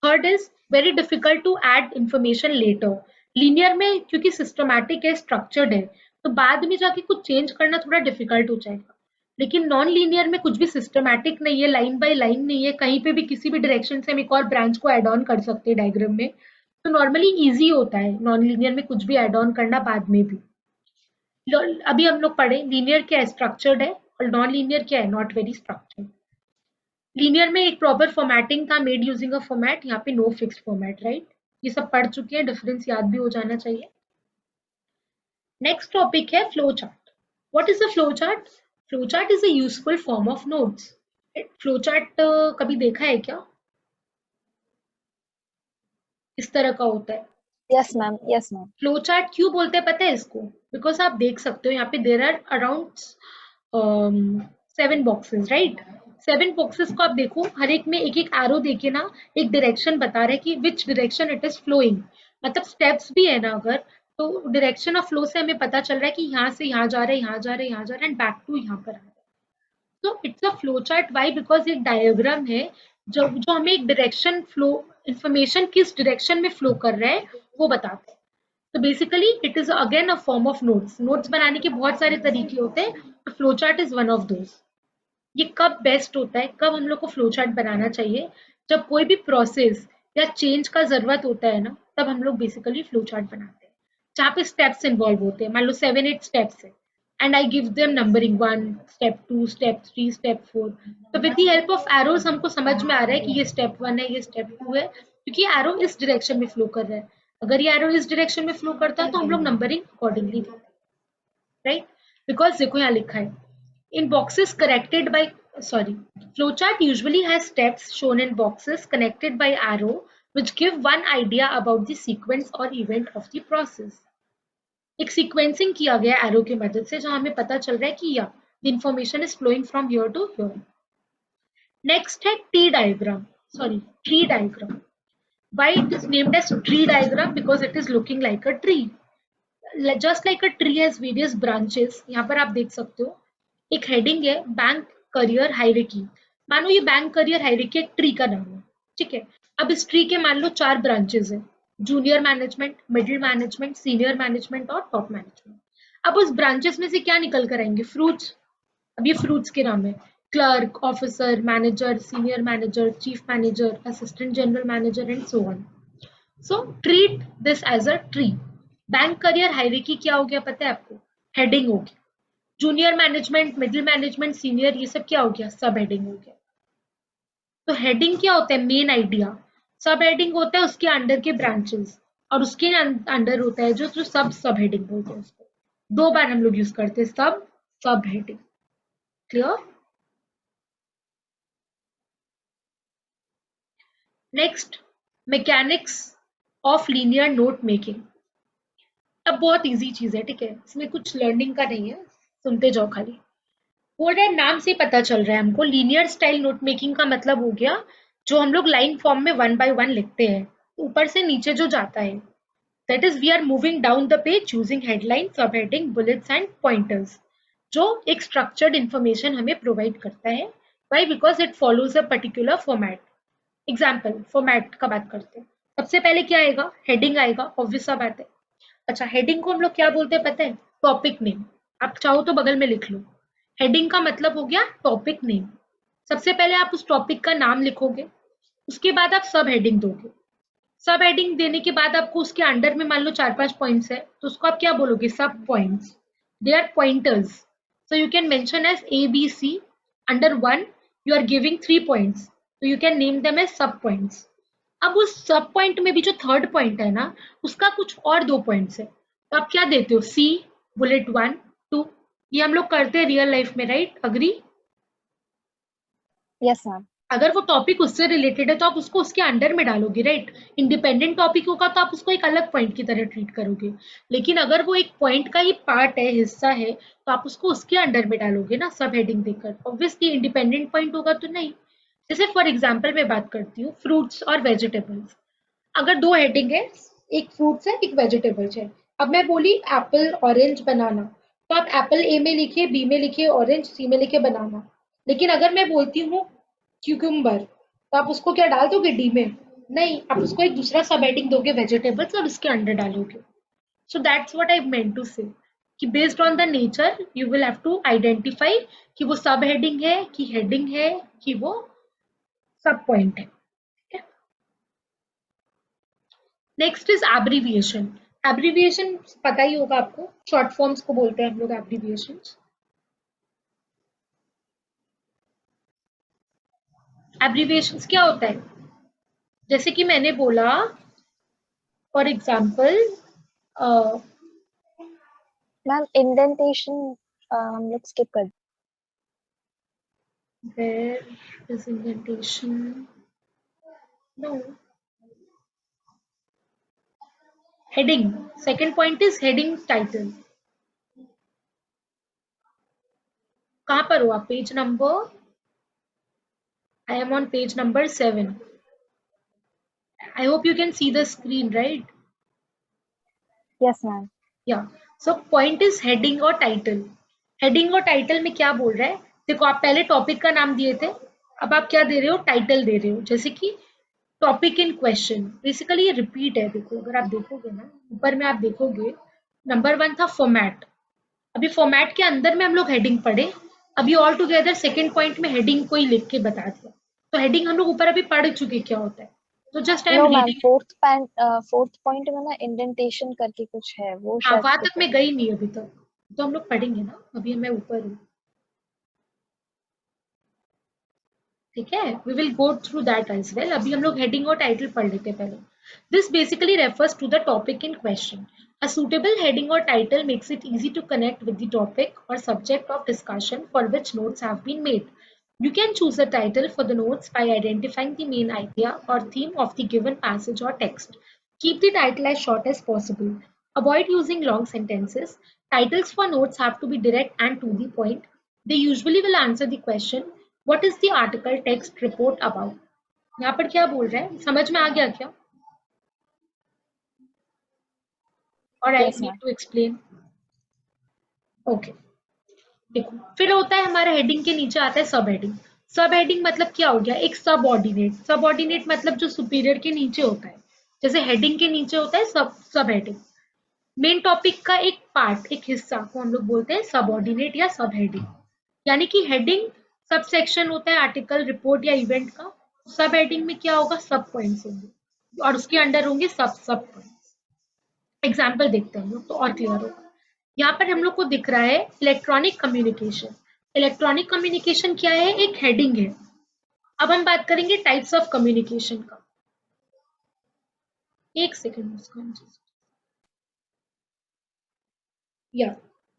S1: Third is very difficult to add information later. Linear में क्योंकि systematic है, structured है, तो बाद में जाके कुछ चेंज करना थोड़ा डिफिकल्ट हो जाएगा, लेकिन नॉन लीनियर में कुछ भी सिस्टमैटिक नहीं है, लाइन बाय लाइन नहीं है, कहीं पे भी किसी भी डायरेक्शन से हम एक और ब्रांच को ऐड ऑन कर सकते हैं डायग्राम में। तो नॉर्मली इजी होता है नॉन लीनियर में कुछ भी ऐड ऑन करना बाद में भी। अभी हम लोग पढ़े लीनियर क्या है, स्ट्रक्चर्ड है, और नॉन लीनियर क्या है, नॉट वेरी स्ट्रक्चर्ड। लीनियर में एक प्रॉपर फॉर्मेटिंग था, मेड यूजिंग अ फॉर्मेट, यहाँ पे नो फिक्स्ड फॉर्मेट, राइट। ये सब पढ़ चुके हैं, डिफरेंस याद भी हो जाना चाहिए। नेक्स्ट टॉपिक है flow chart. What is a flow chart? Flow chart is a useful form of notes. Flow chart कभी देखा है क्या? इस तरह का होता है।
S2: Yes ma'am, yes ma'am.
S1: Flow chart क्यों बोलते हैं पता है इसको? बिकॉज आप देख सकते हो यहाँ पे there are around 7 boxes, right. 7 boxes को आप देखो, हर एक में एक एक एरो देके ना एक डायरेक्शन बता रहे कि which direction it is flowing, मतलब स्टेप्स भी है ना अगर, तो डायरेक्शन ऑफ फ्लो से हमें पता चल रहा है कि यहाँ से यहाँ जा रहे हैं, यहाँ जा रहे हैं, यहाँ जा रहे हैं, एंड बैक टू यहाँ पर आ रहे हैं। तो it's a flow chart, why? Because एक डायग्राम है जो हमें एक डायरेक्शन फ्लो, इंफॉर्मेशन किस डायरेक्शन में फ्लो कर रहा है वो बताते हैं। तो basically it is again a form of notes. Notes बनाने के बहुत सारे तरीके होते हैं, तो flow chart is one of those. ये कब बेस्ट होता है, कब हम लोग को फ्लो चार्ट बनाना चाहिए? जब कोई भी प्रोसेस या चेंज का जरूरत होता है ना, तब हम लोग बेसिकली फ्लो चार्ट बनाते हैं, जहाँ पे स्टेप्स इन्वॉल्व होते हैं। मान लो 7-8 स्टेप्स है, and I give them numbering 1 step 2 step 3 step 4। तो with the help of arrows हमको समझ में आ रहा है कि ये स्टेप 1 है, ये स्टेप 2 है, क्योंकि एरो इस डायरेक्शन में फ्लो कर रहा है। अगर ये एरो इस डायरेक्शन में फ्लो करता है तो हम लोग नंबरिंग अकॉर्डिंगली देते हैं, राइट। बिकॉज देखो यहाँ लिखा है in boxes connected by, sorry, flowchart usually has steps shown in boxes connected by arrow which give one idea about the sequence or event of the process. एक sequencing किया गया arrow की मदद से, जहां हमें पता चल रहा है कि या the information is flowing from here to here. Next है T diagram, sorry tree diagram. Why it is named as tree diagram? Because it is looking like a tree, just like a tree has various branches. यहाँ पर आप देख सकते हो एक heading है bank career hierarchy. मानो ये बैंक करियर हायरार्की एक ट्री का नाम है, ठीक है। अब इस ट्री के मान लो 4 ब्रांचेस है, junior management, middle management, senior management और टॉप मैनेजमेंट। अब उस ब्रांचेस में से क्या निकल कर आएंगे? फ्रूट्स। अब ये फ्रूट्स के नाम है, clerk, officer, manager, senior manager, chief manager, assistant general manager and so on. So treat this as a tree. Bank career hierarchy क्या हो गया पता है आपको? हेडिंग हो गया। Junior management, middle management, senior, ये सब क्या हो गया? सब हेडिंग हो गया। तो हेडिंग क्या होता है? Main idea. सब हेडिंग होता है उसके अंडर के ब्रांचेस, और उसके अंडर होता है जो सब हेडिंग बोलते हैं उसको। 2 बार हम लोग यूज करते हैं, सब heading. Clear? Next, mechanics of linear note making. अब बहुत इजी चीज है, ठीक है, इसमें कुछ लर्निंग का नहीं है, सुनते जाओ खाली। बोल रहे नाम से पता चल रहा है हमको, लीनियर स्टाइल नोट मेकिंग का मतलब हो गया जो हम लोग लाइन फॉर्म में 1 by 1 लिखते हैं, ऊपर से नीचे जो जाता है। That is we are moving down the page using headline, sub heading, bullets and pointers, जो एक स्ट्रक्चर्ड इंफॉर्मेशन हमें प्रोवाइड करता है। Why? Because it follows a particular format. Example, format का बात करते हैं। सबसे पहले क्या आएगा? हेडिंग आएगा, ऑब्वियस सा बात है। अच्छा, हेडिंग को हम लोग क्या बोलते हैं पता है? Topic name. आप चाहो तो बगल में लिख लो, हेडिंग का मतलब हो गया टॉपिक नेम। सबसे पहले आप उस टॉपिक का नाम लिखोगे, उसके बाद आप सब हेडिंग दोगे। सब हेडिंग देने के बाद आपको उसके अंडर में मान लो 4-5 पॉइंट्स है, तो उसको आप क्या बोलोगे? Sub points. They are pointers, so you can mention as ABC। Under 1 you are giving 3 points, तो you can name them as sub points. अब उस सब पॉइंट में भी जो थर्ड पॉइंट है ना, उसका कुछ और 2 पॉइंट्स है, तो आप क्या देते हो? C, bullet 1, 2। ये हम लोग करते हैं रियल लाइफ में, राइट? अग्री?
S2: Yes ma'am.
S1: अगर वो टॉपिक उससे रिलेटेड है तो आप उसको उसके अंडर में डालोगे, राइट। इंडिपेंडेंट टॉपिक होगा तो आप उसको एक अलग पॉइंट की तरह ट्रीट करोगे, लेकिन अगर वो एक पॉइंट का ही पार्ट है, हिस्सा है, तो आप उसको उसके अंडर में डालोगे ना, सब हेडिंग देकर। ऑब्वियसली इंडिपेंडेंट पॉइंट होगा तो नहीं। जैसे फॉर एग्जाम्पल मैं बात करती हूँ फ्रूट्स और वेजिटेबल्स। अगर 2 हेडिंग है, एक फ्रूट्स है, एक वेजिटेबल्स है। अब मैं बोली एप्पल, ऑरेंज, बनाना, तो आप एप्पल ए में लिखिए, बी में लिखिए ऑरेंज, सी में लिखिए बनाना। लेकिन अगर मैं बोलती हूँ क्यूकम्बर, तो आप उसको क्या डाल दोगे? डी में? नहीं, आप उसको एक दूसरा सब हेडिंग दोगे वेजिटेबल्स और उसके अंडर डालोगे। So that's what I meant to say, कि based on the nature you will have to identify कि वो सब हेडिंग है, कि हेडिंग है, कि वो सब पॉइंट है। Next is abbreviation. एब्रीविएशन पता ही होगा आपको, शॉर्ट फॉर्म्स को बोलते हैं हम लोग एब्रीविएशन। एब्रीविएशंस क्या होता है, जैसे कि मैंने बोला फॉर एग्जाम्पल
S2: मैम इंडेंटेशन हम लोग स्किप कर
S1: where is indentation, no, heading, second point is heading title। कहां पर हो आप, page number, I am on page number 7। I hope you can see the screen, right?
S2: Yes ma'am.
S1: Yeah. So point is heading और title। heading और title में क्या बोल रहा है, देखो आप पहले टॉपिक का नाम दिए थे, अब आप क्या दे रहे हो, टाइटल दे रहे हो। जैसे कि टॉपिक इन क्वेश्चन, बेसिकली ये रिपीट है। देखो अगर आप देखोगे ना, ऊपर में आप देखोगे नंबर 1 था फॉर्मेट। अभी फॉर्मेट के अंदर में हम लोग हेडिंग पढ़े, अभी ऑल टुगेदर सेकेंड पॉइंट में हेडिंग को ही लिख के बता दिया। तो हेडिंग हम लोग ऊपर अभी पढ़ चुके क्या होता है, तो just I am
S2: no ma'am,
S1: reading.
S2: Fourth point में ना इंडेंटेशन करके कुछ है, वो
S1: हाँ
S2: शायद
S1: वहां
S2: स्किप
S1: तक
S2: कर
S1: मैं
S2: रही
S1: गई नहीं अभी तक, तो हम लोग पढ़ेंगे ना, अभी मैं ऊपर हूँ। ठीक है, we will go through that as well. अभी हम लोग हेडिंग और टाइटल पढ़ लेते हैं पहले। This basically refers to the topic in question. A suitable heading or title makes it easy to connect with the topic or subject of discussion for which notes have been made. You can choose a title for the notes by identifying the main idea or theme of the given passage or text. Keep the title as short as possible. Avoid using long sentences. Titles for notes have to be direct and to the point. They usually will answer the question, what is the article text report about? यहाँ पर क्या बोल रहा है, समझ में आ गया क्या, और I
S2: yes
S1: need
S2: ma'am.
S1: To explain? Okay, देखो फिर होता है हमारा हेडिंग के नीचे आता है सब हेडिंग। सब हेडिंग मतलब क्या हो गया, एक सब ऑर्डिनेट। सब ऑर्डिनेट मतलब जो सुपीरियर के नीचे होता है, जैसे हेडिंग के नीचे होता है सब हेडिंग। मेन टॉपिक का एक पार्ट, एक हिस्सा को हम लोग बोलते हैं सब ऑर्डिनेट या सब हेडिंग। यानी कि हेडिंग सब सेक्शन होता है आर्टिकल, रिपोर्ट या इवेंट का। सब हेडिंग में क्या होगा, सब पॉइंट्स होंगे और उसके अंडर होंगे सब सब पॉइंट्स। एग्जाम्पल देखते हैं हम लोग तो और क्लियर होगा। यहाँ पर हम लोग को दिख रहा है इलेक्ट्रॉनिक कम्युनिकेशन। इलेक्ट्रॉनिक कम्युनिकेशन क्या है, एक हेडिंग है। अब हम बात करेंगे टाइप्स ऑफ कम्युनिकेशन का। एक सेकेंड उसका या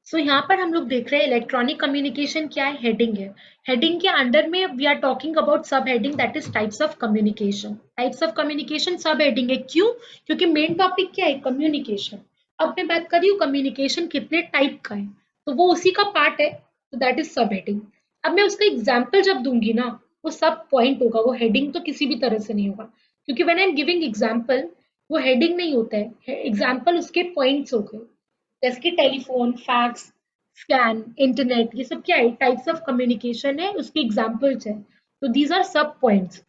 S1: सो यहाँ पर हम लोग देख रहे हैं इलेक्ट्रॉनिक कम्युनिकेशन क्या है, हेडिंग है। हेडिंग के अंडर में वी आर टॉकिंग अबाउट सब heading, that is types of communication. Types of communication सब हेडिंग है, क्यों, क्योंकि मेन टॉपिक क्या है, कम्युनिकेशन। अब मैं बात कर रही हूँ कम्युनिकेशन कितने टाइप का है, तो वो उसी का पार्ट है, तो दैट इज सब हेडिंग। अब मैं उसका एग्जाम्पल जब दूंगी ना, वो सब पॉइंट होगा, वो हेडिंग तो किसी भी तरह से नहीं होगा, क्योंकि when I am giving example वो हेडिंग नहीं होता है, एग्जाम्पल उसके पॉइंट्स हो गए। जैसे कि टेलीफोन, फैक्स, स्कैन, इंटरनेट, ये सब क्या है, टाइप्स ऑफ कम्युनिकेशन है, उसके एग्जाम्पल्स है। तो दीज आर सब पॉइंट्स।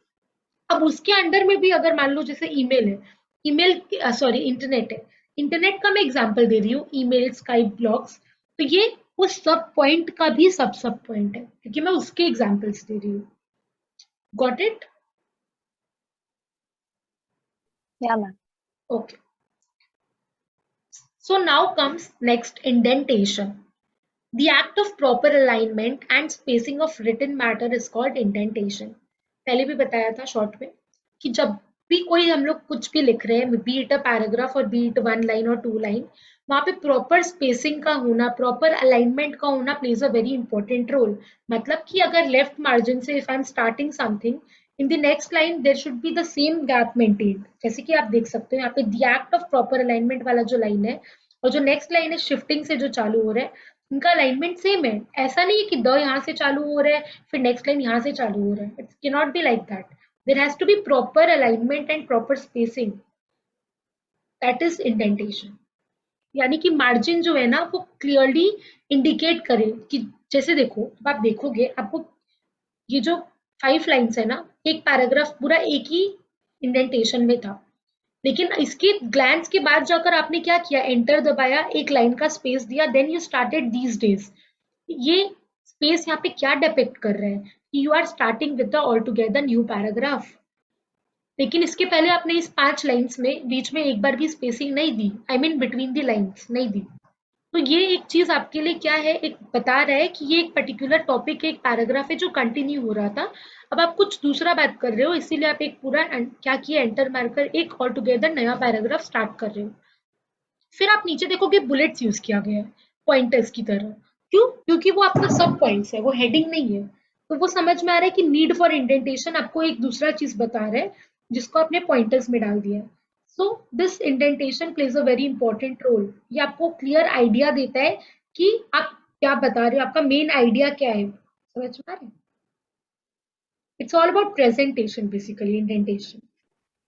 S1: अब उसके अंडर में भी अगर मान लो जैसे ईमेल है, ईमेल सॉरी इंटरनेट है, इंटरनेट का मैं एग्जाम्पल दे रही हूँ, ईमेल, स्काइप, ब्लॉग्स, तो ये उस सब पॉइंट का भी सब पॉइंट है, क्योंकि मैं उसके एग्जाम्पल्स दे रही हूँ। Got it?
S2: Yeah ma'am.
S1: Okay, so now comes next, indentation. The act of proper alignment and spacing of written matter is called indentation. पहले भी बताया था शॉर्ट में कि जब भी कोई हम लोग कुछ भी लिख रहे हैं, बी इट अ पैराग्राफ और बी इट 1 लाइन और 2 लाइन, वहां पे प्रॉपर स्पेसिंग का होना, प्रॉपर अलाइनमेंट का होना plays a very important role. मतलब कि अगर लेफ्ट मार्जिन से if I am starting something, in the next line there should be the same gap maintained. जैसे कि आप देख सकते हो यहाँ पे the act of proper alignment वाला जो लाइन है, और जो नेक्स्ट लाइन है शिफ्टिंग से जो चालू हो रहा है, उनका अलाइनमेंट सेम है। ऐसा नहीं है कि द यहाँ से चालू हो रहा है फिर नेक्स्ट लाइन यहाँ से चालू हो रहा है, it can not be like that. There has to be proper alignment and proper spacing, that is indentation. यानी कि मार्जिन जो है ना वो क्लियरली इंडिकेट करे कि, जैसे देखो अब आप देखोगे आपको ये जो 5 लाइन्स है ना, एक पैराग्राफ पूरा एक ही इंडेंटेशन में था, लेकिन इसके ग्लैंस के बाद जाकर आपने क्या किया, एंटर दबाया, एक लाइन का स्पेस दिया, then you started these days. ये स्पेस यहाँ पे क्या डिपिक्ट कर रहे हैं कि you are starting with the all together new paragraph. लेकिन इसके पहले आपने इस 5 लाइन्स में बीच में एक बार भी स्पेसिंग नहीं दी, I mean between the lines नहीं दी। तो ये एक चीज आपके लिए क्या है, एक बता रहा है कि ये एक पर्टिकुलर टॉपिक, एक पैराग्राफ है जो कंटिन्यू हो रहा था। अब आप कुछ दूसरा बात कर रहे हो, इसीलिए आप एक पूरा क्या किया, एंटर मारकर एक ऑल टुगेदर नया पैराग्राफ स्टार्ट कर रहे हो। फिर आप नीचे देखोगे बुलेट्स यूज किया गया है पॉइंटर्स की तरह। क्यों? क्योंकि वो आपका सब पॉइंट्स है, वो हेडिंग नहीं है। तो वो समझ में आ रहा है कि नीड फॉर इंडेंटेशन आपको एक दूसरा चीज बता रहा है जिसको आपने पॉइंटर्स में डाल दिया। So this indentation plays a very important role. ये आपको क्लियर आइडिया देता है कि आप क्या बता रहे हो, आपका मेन आइडिया क्या है। समझ में आ रहा है? It's all about presentation basically, indentation.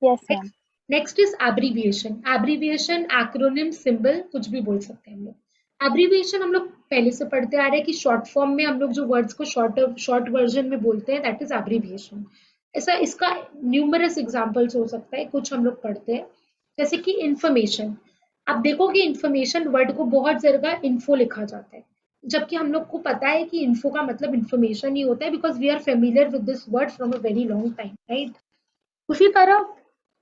S2: Yes ma'am.
S1: Next is abbreviation. Abbreviation, acronym, symbol, कुछ भी बोल सकते हैं हम लोग। एब्रीविएशन हम लोग पहले से पढ़ते आ रहे हैं कि शॉर्ट फॉर्म में हम लोग जो वर्ड्स को शॉर्ट वर्जन में बोलते हैं, दैट इज एब्रीविएशन। ऐसा इसका न्यूमरस एग्जांपल्स हो सकता है, कुछ हम लोग पढ़ते हैं जैसे कि इंफॉर्मेशन। आप देखोगे इंफॉर्मेशन वर्ड को बहुत जगह इन्फो लिखा जाता है, जबकि हम लोग को पता है कि इन्फो का मतलब इंफॉर्मेशन ही होता है, because we are familiar with this word from a very long time, right. उसी तरह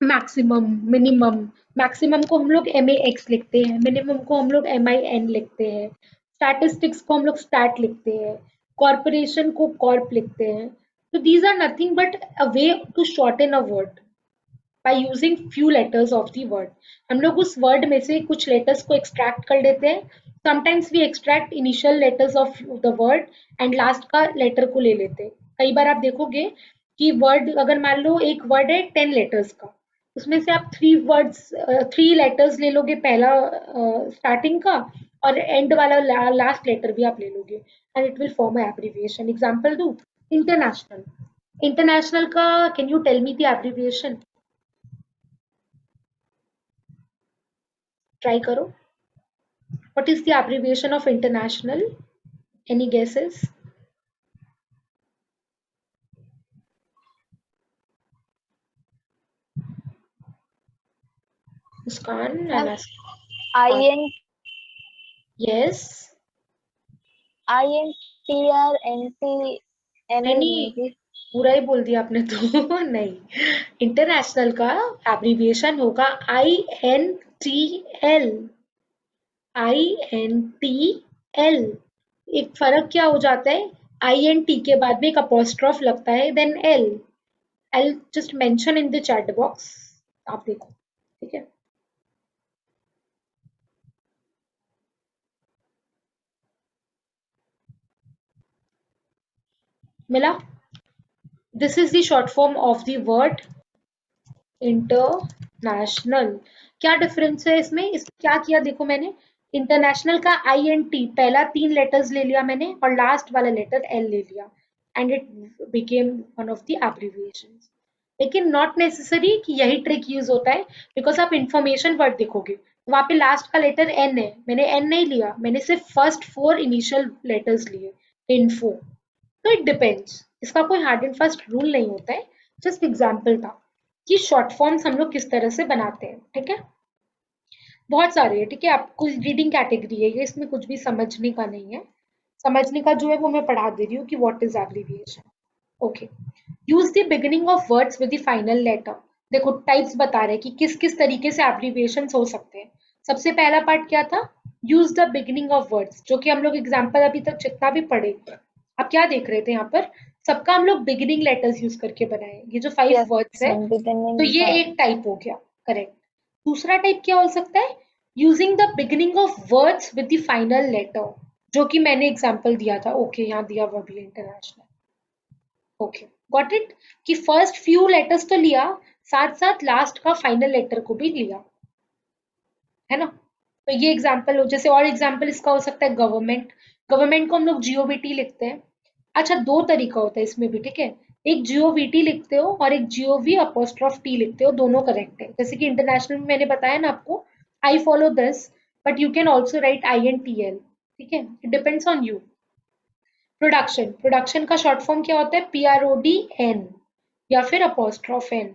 S1: मैक्सिमम, मिनिमम। मैक्सिमम को हम लोग MAX लिखते हैं, मिनिमम को हम लोग MIN लिखते हैं, स्टैटिस्टिक्स को हम लोग स्टैट लिखते हैं, कॉर्पोरेशन को कॉर्प लिखते हैं। तो these are nothing but a way to shorten a word by using few letters of the word. हम लोग उस वर्ड में से कुछ लेटर्स को एक्सट्रैक्ट कर लेते हैं। Sometimes we extract initial letters of the word and last का लेटर को ले लेते हैं। कई बार आप देखोगे कि वर्ड, अगर मान लो एक वर्ड है 10 लेटर्स का, उसमें से आप 3 लेटर्स ले लोगे, पहला स्टार्टिंग का, और एंड वाला लास्ट लेटर भी आप ले लोगे, and it will form a abbreviation. Example दूं, इंटरनेशनल। इंटरनेशनल का can you tell me the abbreviation? Try करो। What is the abbreviation of international? Any guesses? Muskan, I'll ask.
S2: IN
S1: Yes.
S2: INTR NT
S1: नहीं,
S2: maybe.
S1: पूरा ही बोल दिया आपने तो नहीं। इंटरनेशनल का एब्रीविएशन होगा INTL। INTL। एक फर्क क्या हो जाता है, INT के बाद में एक अपोस्ट्रोफ लगता है, then L। I'll just mention in the chat box, आप देखो, ठीक है। मिला? This is the short form of the word international. क्या डिफरेंस है इसमें? क्या किया देखो मैंने, इंटरनेशनल का INT पहला 3 लेटर्स ले लिया मैंने और लास्ट वाला लेटर L ले लिया, and it became one of the abbreviations. लेकिन नॉट नेसेसरी कि यही ट्रिक यूज होता है, बिकॉज आप इंफॉर्मेशन वर्ड देखोगे वहां पे लास्ट का लेटर N है, मैंने N नहीं लिया, मैंने सिर्फ फर्स्ट 4 इनिशियल लेटर्स लिए, इन्फो। तो इट डिपेंड्स, इसका कोई हार्ड एंड फास्ट रूल नहीं होता है, जस्ट एग्जाम्पल था कि शॉर्ट फॉर्म्स हम लोग किस तरह से बनाते हैं, ठीक है। बहुत सारे है, ठीक है, आपको रीडिंग कैटेगरी है ये, इसमें कुछ भी समझने का नहीं है। समझने का जो है वो मैं पढ़ा दे रही हूँ कि what is abbreviation. Okay, use the beginning of words with the final letter. देखो टाइप्स बता रहे हैं कि किस किस तरीके से एब्रिविएशन हो सकते हैं। सबसे पहला पार्ट क्या था, use the beginning of words, जो कि हम लोग एग्जाम्पल अभी तक जितना भी पढ़े, आप क्या देख रहे थे यहाँ पर, सबका हम लोग बिगिनिंग लेटर्स यूज करके बनाए, ये जो 5
S2: Yes
S1: वर्ड्स है।
S2: ma'am.
S1: तो
S2: Beginning
S1: ये एक टाइप हो गया, करेक्ट। दूसरा टाइप क्या हो सकता है, using the beginning of words with the final letter, जो कि मैंने एग्जांपल दिया था। ओके, यहाँ दिया हुआ भी इंटरनेशनल। ओके, गॉट इट, कि फर्स्ट फ्यू लेटर्स तो लिया, साथ साथ लास्ट का फाइनल लेटर को भी लिया, है ना। तो ये एग्जांपल हो, जैसे और एग्जांपल इसका हो सकता है गवर्नमेंट। गवर्नमेंट को हम लोग GOVT लिखते हैं। अच्छा, 2 तरीका होता है इसमें भी, ठीक है। एक GOVT लिखते हो और एक GOV अपोस्ट्रोफ T लिखते हो, दोनों करेक्ट है। जैसे कि इंटरनेशनल में मैंने बताया ना आपको, I follow this, but you can also right INTL, ठीक है, it depends on you. Production, production का शॉर्ट फॉर्म क्या होता है, PRODN या फिर अपोस्ट्रोफ N।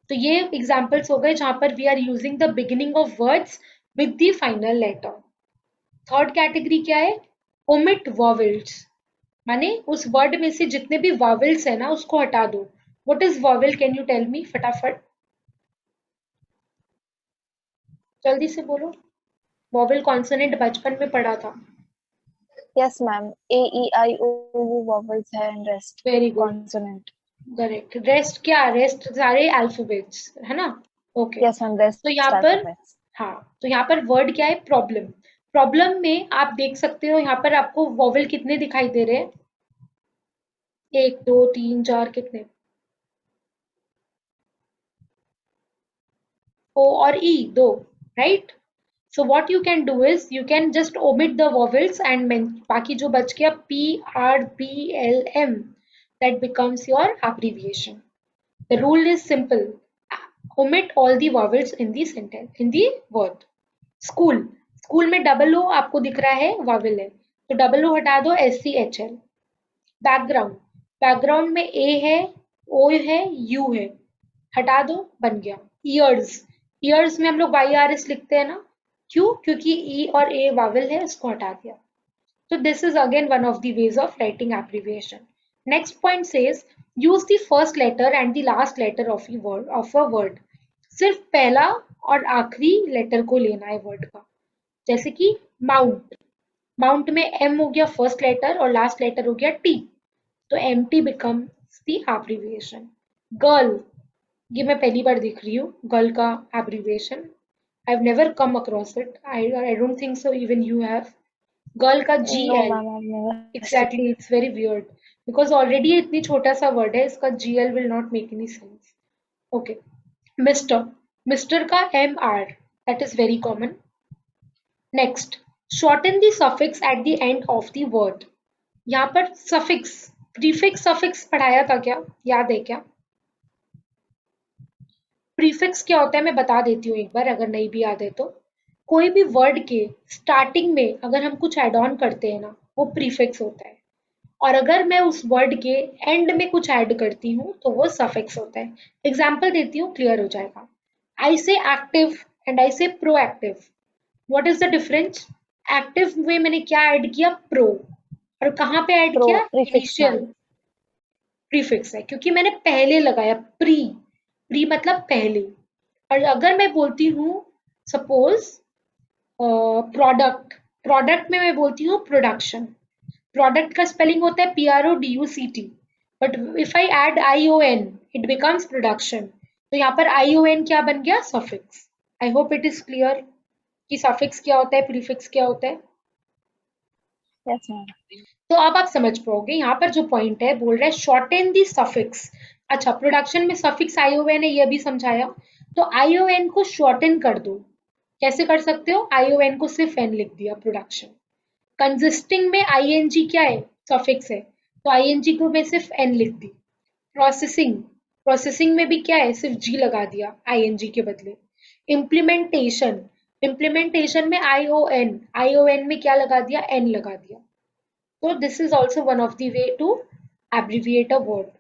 S1: तो ये एग्जाम्पल्स हो गए जहां पर we are using the beginning of words with the final letter. Third category क्या है? ओमिट वॉवेल्स, माने उस वर्ड में से जितने भी वॉवेल्स है ना उसको हटा दो। What is vowel? Can you tell me फटाफट, जल्दी से बोलो। वॉवेल कॉन्सोनेंट बचपन में पढ़ा था।
S2: Yes, ma'am. A, E, I, O, U vowels है and rest
S1: very good,
S2: consonant.
S1: Correct. Rest क्या? रेस्ट सारे अल्फाबेट्स है ना। Okay,
S2: Yes, ma'am. Rest
S1: तो यहाँ पर,
S2: alphabets.
S1: हाँ, तो यहाँ पर वर्ड क्या है? प्रॉब्लम। प्रॉब्लम में आप देख सकते हो यहाँ पर आपको वॉवेल कितने दिखाई दे रहे हैं? एक, दो, तीन, चार, कितने? O और E, दो, right. So what you can do is you can just omit the vowels and बाकी जो बच गया P, R, B, L, M, that becomes your abbreviation. The rule is simple. Omit all the vowels in the sentence, in the word. School. School में double O आपको दिख रहा है vowel है, तो double O हटा दो, SCHL। Background. Background में A है, O है, U है, हटा दो, बन गया। Ears. Ears में हम लोग YRS लिखते हैं ना, क्यों? क्योंकि E और A vowel है, उसको हटा दिया। So this is again one of the ways of writing abbreviation. Next point says use the first letter and the last letter of a word. सिर्फ पहला और आखिरी लेटर को लेना है वर्ड का। जैसे कि माउंट, माउंट में M हो गया फर्स्ट लेटर और लास्ट लेटर हो गया T, तो MT becomes the abbreviation. Girl, ये मैं पहली बार देख रही हूँ गर्ल का abbreviation. I've never come across it. I don't think so even you have. Girl का
S2: No,
S1: GL,
S2: ma'am. I've never seen.
S1: Exactly, it's very weird because already ये इतनी छोटा सा वर्ड है, इसका GL will not make any sense. Okay, mister, mister का MR, that is very common. Next, shorten the suffix at the end of the word. यहाँ पर suffix, prefix suffix पढ़ाया था क्या? याद है क्या? प्रीफिक्स क्या होता है मैं बता देती हूँ एक बार, अगर नहीं भी याद है तो। कोई भी वर्ड के स्टार्टिंग में अगर हम कुछ एड ऑन करते हैं ना, वो प्रीफिक्स होता है, और अगर मैं उस वर्ड के एंड में कुछ ऐड करती हूँ तो वो सफिक्स होता है। एग्जाम्पल देती हूँ, क्लियर हो जाएगा। आई से एक्टिव एंड आई से proactive, what is the difference? Active में मैंने क्या ऐड किया? प्रो, और कहाँ पे ऐड
S2: Pro
S1: किया?
S2: prefix,
S1: initial.
S2: ma'am.
S1: प्रीफिक्स है क्योंकि मैंने पहले लगाया, प्री, प्री मतलब पहले। और अगर मैं बोलती हूँ सपोज प्रोडक्ट, प्रोडक्ट में मैं बोलती हूँ प्रोडक्शन। प्रोडक्ट का स्पेलिंग होता है PRODUCT, but if I add ION it becomes production. तो यहाँ पर ION क्या बन गया? Suffix. I hope it is clear कि सफिक्स क्या होता है, प्रीफिक्स क्या होता है।
S2: Yes, ma'am.
S1: तो अब आप समझ पाओगे, यहाँ पर जो पॉइंट है बोल रहा है शॉर्टेन दी सफिक्स। अच्छा, प्रोडक्शन में सफिक्स ION है, ये भी समझाया। तो ION को शॉर्टेन कर दो। कैसे कर सकते हो? ION को सिर्फ N लिख दिया, प्रोडक्शन। कंसिस्टिंग में ING क्या है? सफिक्स है, तो ING को मैं सिर्फ N लिख दी। प्रोसेसिंग, प्रोसेसिंग में भी क्या है? सिर्फ G लगा दिया ING के बदले। इम्प्लीमेंटेशन, इम्प्लीमेंटेशन में ION में क्या लगा दिया? N लगा दिया। So this is also one of the way to abbreviate a word.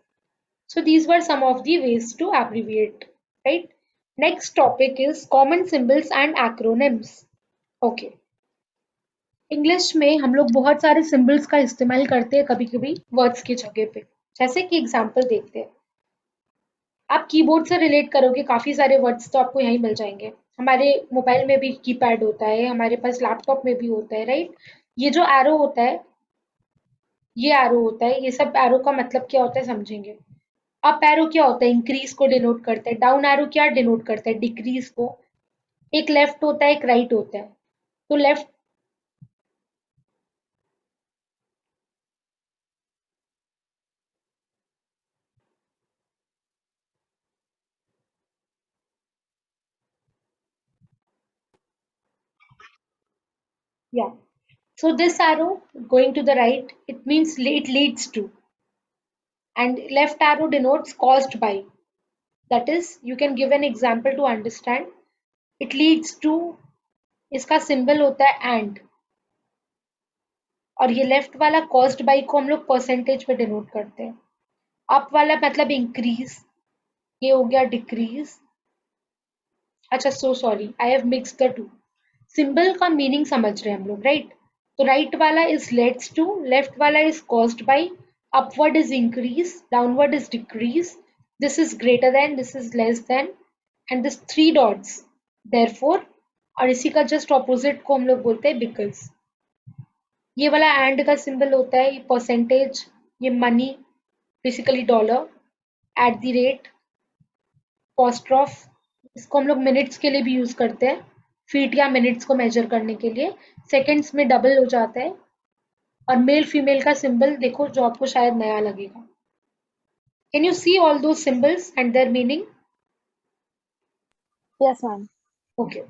S1: So these were some of the ways to abbreviate, right? Next topic is common symbols and acronyms. Okay. English में हम लोग बहुत सारे symbols का इस्तेमाल करते हैं कभी कभी वर्ड्स की जगह पे। जैसे कि एग्जांपल देखते हैं, आप कीबोर्ड से रिलेट करोगे, काफी सारे वर्ड्स तो आपको यहीं मिल जाएंगे। हमारे मोबाइल में भी कीपैड होता है, हमारे पास लैपटॉप में भी होता है, राइट। ये जो एरो होता है, ये एरो होता है, ये सब एरो का मतलब क्या होता है समझेंगे। अप एरो क्या होता है? इंक्रीज को डिनोट करता है। डाउन एरो क्या डिनोट करता है? डिक्रीज को। एक लेफ्ट होता है, एक राइट होता है। तो लेफ्ट, या, so this arrow going to the right, it means it leads to, and left arrow denotes caused by. That is, you can give an example to understand. It leads to, इसका symbol होता है and, और ये left वाला caused by को हम लोग percentage पे डिनोट करते हैं। अप वाला मतलब इंक्रीज, ये हो गया डिक्रीज। अच्छा so sorry, I have mix the two. Symbol का मीनिंग समझ रहे हैं हम लोग, राइट? तो राइट वाला इज लेट्स टू, लेफ्ट वाला is caused by, upward is increase, downward is decrease, this is greater than, this is less than, and this three dots therefore, और इसी का जस्ट ऑपोजिट को हम लोग बोलते हैं बिकॉज। ये वाला एंड का सिंबल होता है, ये परसेंटेज, ये money, basically dollar, at the rate, apostrophe, इसको हम लोग मिनट्स के लिए भी यूज करते हैं, फीट या मिनट्स को मेजर करने के लिए, सेकंड्स में डबल हो जाता है। और मेल फीमेल का सिंबल देखो जो आपको शायद नया लगेगा। कैन यू सी ऑल दो symbols and there meaning?
S2: Yes, ma'am.
S1: Okay,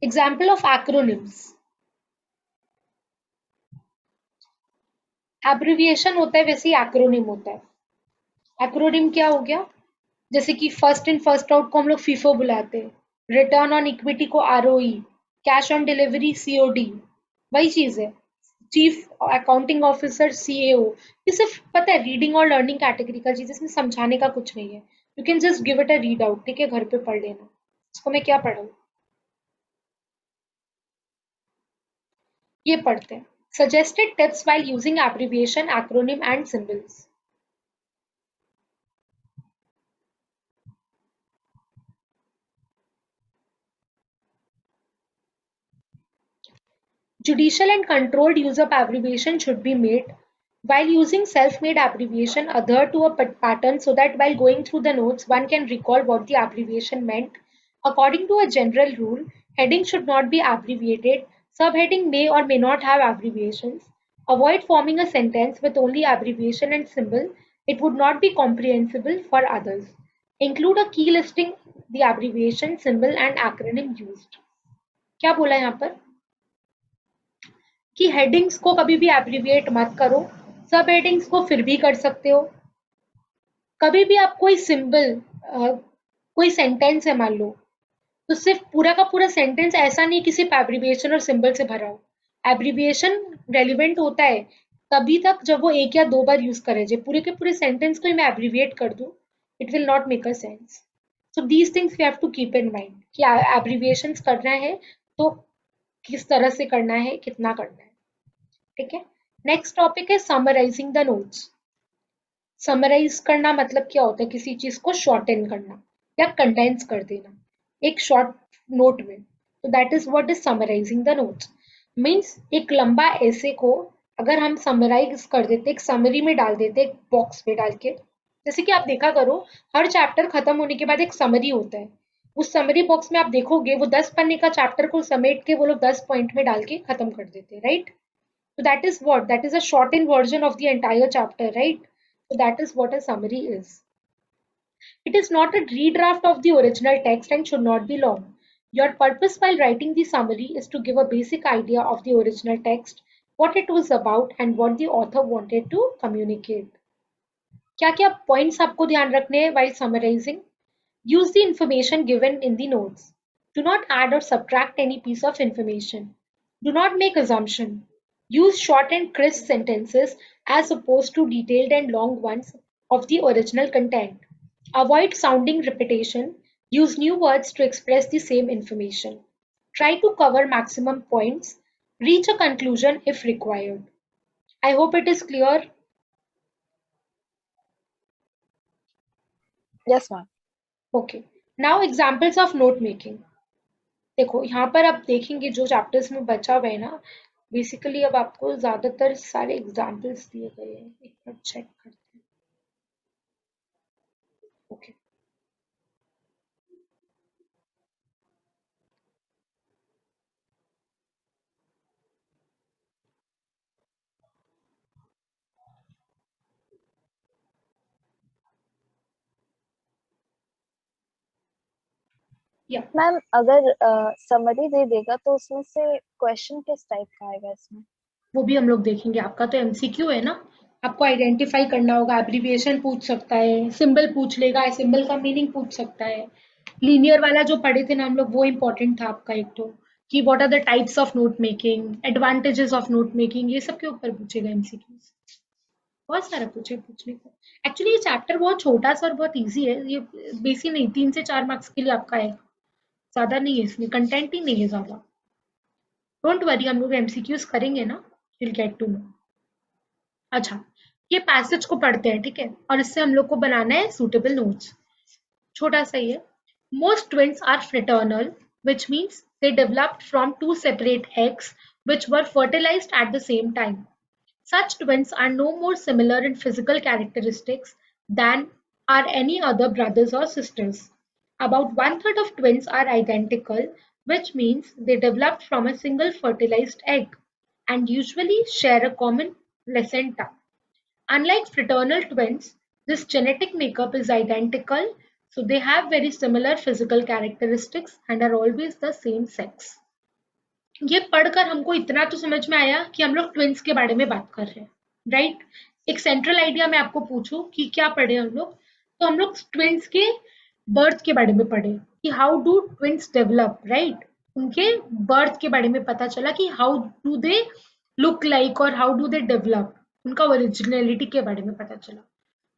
S1: example of acronyms. Abbreviation होता है, वैसे ही एक्रोनिम होता है। एक्रोनिम क्या हो गया? जैसे कि फर्स्ट इन फर्स्ट आउट को हम लोग फीफो बुलाते हैं, रिटर्न ऑन इक्विटी को ROE, cash on delivery COD, वही चीज है। चीफ अकाउंटिंग ऑफिसर सीएओ, ये सिर्फ पता है रीडिंग और लर्निंग कैटेगरी का चीज, इसमें समझाने का कुछ नहीं है। You can just give it a read out, ठीक है, घर पे पढ़ लेना। इसको मैं क्या पढ़ाऊँ? ये पढ़ते हैं, suggested tips while using abbreviation, acronym and symbols. Judicial and controlled use of abbreviation should be made. While using self-made abbreviation, adhere to a pattern so that while going through the notes, one can recall what the abbreviation meant. According to a general rule, heading should not be abbreviated. Subheading may or may not have abbreviations. Avoid forming a sentence with only abbreviation and symbol. It would not be comprehensible for others. Include a key listing the abbreviation, symbol and acronym used. क्या बोला यहाँ पर? कि headings को कभी भी abbreviate मत करो, सब हेडिंग्स को फिर भी कर सकते हो। कभी भी आप कोई सिंबल, कोई सेंटेंस है मान लो, तो सिर्फ पूरा का पूरा सेंटेंस ऐसा नहीं कि सिर्फ एब्रिविएशन और सिंबल से भरा हो। एब्रिविएशन रेलिवेंट होता है तभी तक जब वो एक या दो बार यूज करे। जो पूरे के पूरे सेंटेंस को ही मैं एब्रिविएट कर दूं, it will not make a sense. So these things we have to keep in mind कि एब्रिविएशंस करना है तो किस तरह से करना है, कितना करना है, ठीक है। नेक्स्ट टॉपिक है समराइजिंग द नोट्स। समराइज करना मतलब क्या होता है? किसी चीज को शॉर्टन करना या कंडेंस कर देना एक शॉर्ट नोट में, तो that is what is summarising the notes. Means एक लंबा ऐसे को अगर हम समराइज कर देते, एक समरी में डाल देते, एक बॉक्स में डाल के, जैसे कि आप देखा करो हर चैप्टर खत्म होने के बाद एक समरी होता है, उस समरी बॉक्स में आप देखोगे वो 10 पन्ने का चैप्टर को समेट के वो लोग 10 पॉइंट में डाल के खत्म कर देते हैं, right? So that is what? That is a shortened version of the entire chapter, right? So that is what a summary is. It is not a redraft of the original text and should not be long. Your purpose while writing the summary is to give a basic idea of the original text, what it was about, and what the author wanted to communicate. क्या क्या points आपको ध्यान रखने हैं while summarizing? Use the information given in the notes. Do not add or subtract any piece of information. Do not make assumption. Use short and crisp sentences as opposed to detailed and long ones of the original content. Avoid sounding repetition. Use new words to express the same information. Try to cover maximum points. Reach a conclusion if required. I hope it is clear.
S2: Yes, ma'am.
S1: Okay. Now examples of note making. देखो यहाँ पर आप देखेंगे जो chapters में बचा हुआ है ना, बेसिकली अब आपको ज्यादातर सारे एग्जाम्पल्स दिए गए हैं। एक बार चेक करते हैं। ओके, या
S2: मैम अगर समरी दे देगा तो उसमें से क्वेश्चन किस टाइप का आएगा इसमें?
S1: वो भी हम लोग देखेंगे। आपका तो एमसीक्यू है ना, आपको आइडेंटिफाई करना होगा। एब्रिविएशन पूछ सकता है, सिंबल पूछ लेगा, सिंबल का मीनिंग पूछ सकता है। लीनियर वाला जो पढ़े थे ना हम लोग, वो इम्पोर्टेंट था आपका एक तो, कि what are the types of note making, advantages of note making, ये सब के ऊपर पूछेगा एमसीक्यूज। बहुत सारा कुछ है पूछने को। एक्चुअली ये चैप्टर बहुत छोटा सा और बहुत इजी है, ये बेसिक नहीं, 3 से 4 मार्क्स के लिए आपका है, ज्यादा नहीं है इसमें, कंटेंट ही नहीं है ज्यादा। डोंट वरी, हम लोग एमसीक्यूज करेंगे ना, विल गेट टू नो। अच्छा, ये पैसेज को पढ़ते हैं, ठीक है, और इससे हम लोग को बनाना है सूटेबल नोट्स। छोटा सा ही है। Most twins are fraternal, which means they developed from two separate eggs which were fertilized at the same time. Such twins are no more similar in physical characteristics than are any other brothers or sisters. About one third of twins are identical, which means they developed from a single fertilized egg and usually share a common placenta. Unlike fraternal twins, this genetic makeup is identical, so they have very similar physical characteristics and are always the same sex. ये पढ़कर हमको इतना तो समझ में आया कि हम लोग ट्विन्स के बारे में बात कर रहे हैं, राइट? एक सेंट्रल आइडिया मैं आपको पूछूं कि क्या पढ़े हम लोग, तो हम लोग ट्विन्स के बर्थ के बारे में पढ़े कि how do twins develop, right? उनके बर्थ के बारे में पता चला कि how do they look like और हाउ डू दे डेवलप, उनका ओरिजिनलिटी के बारे में पता चला।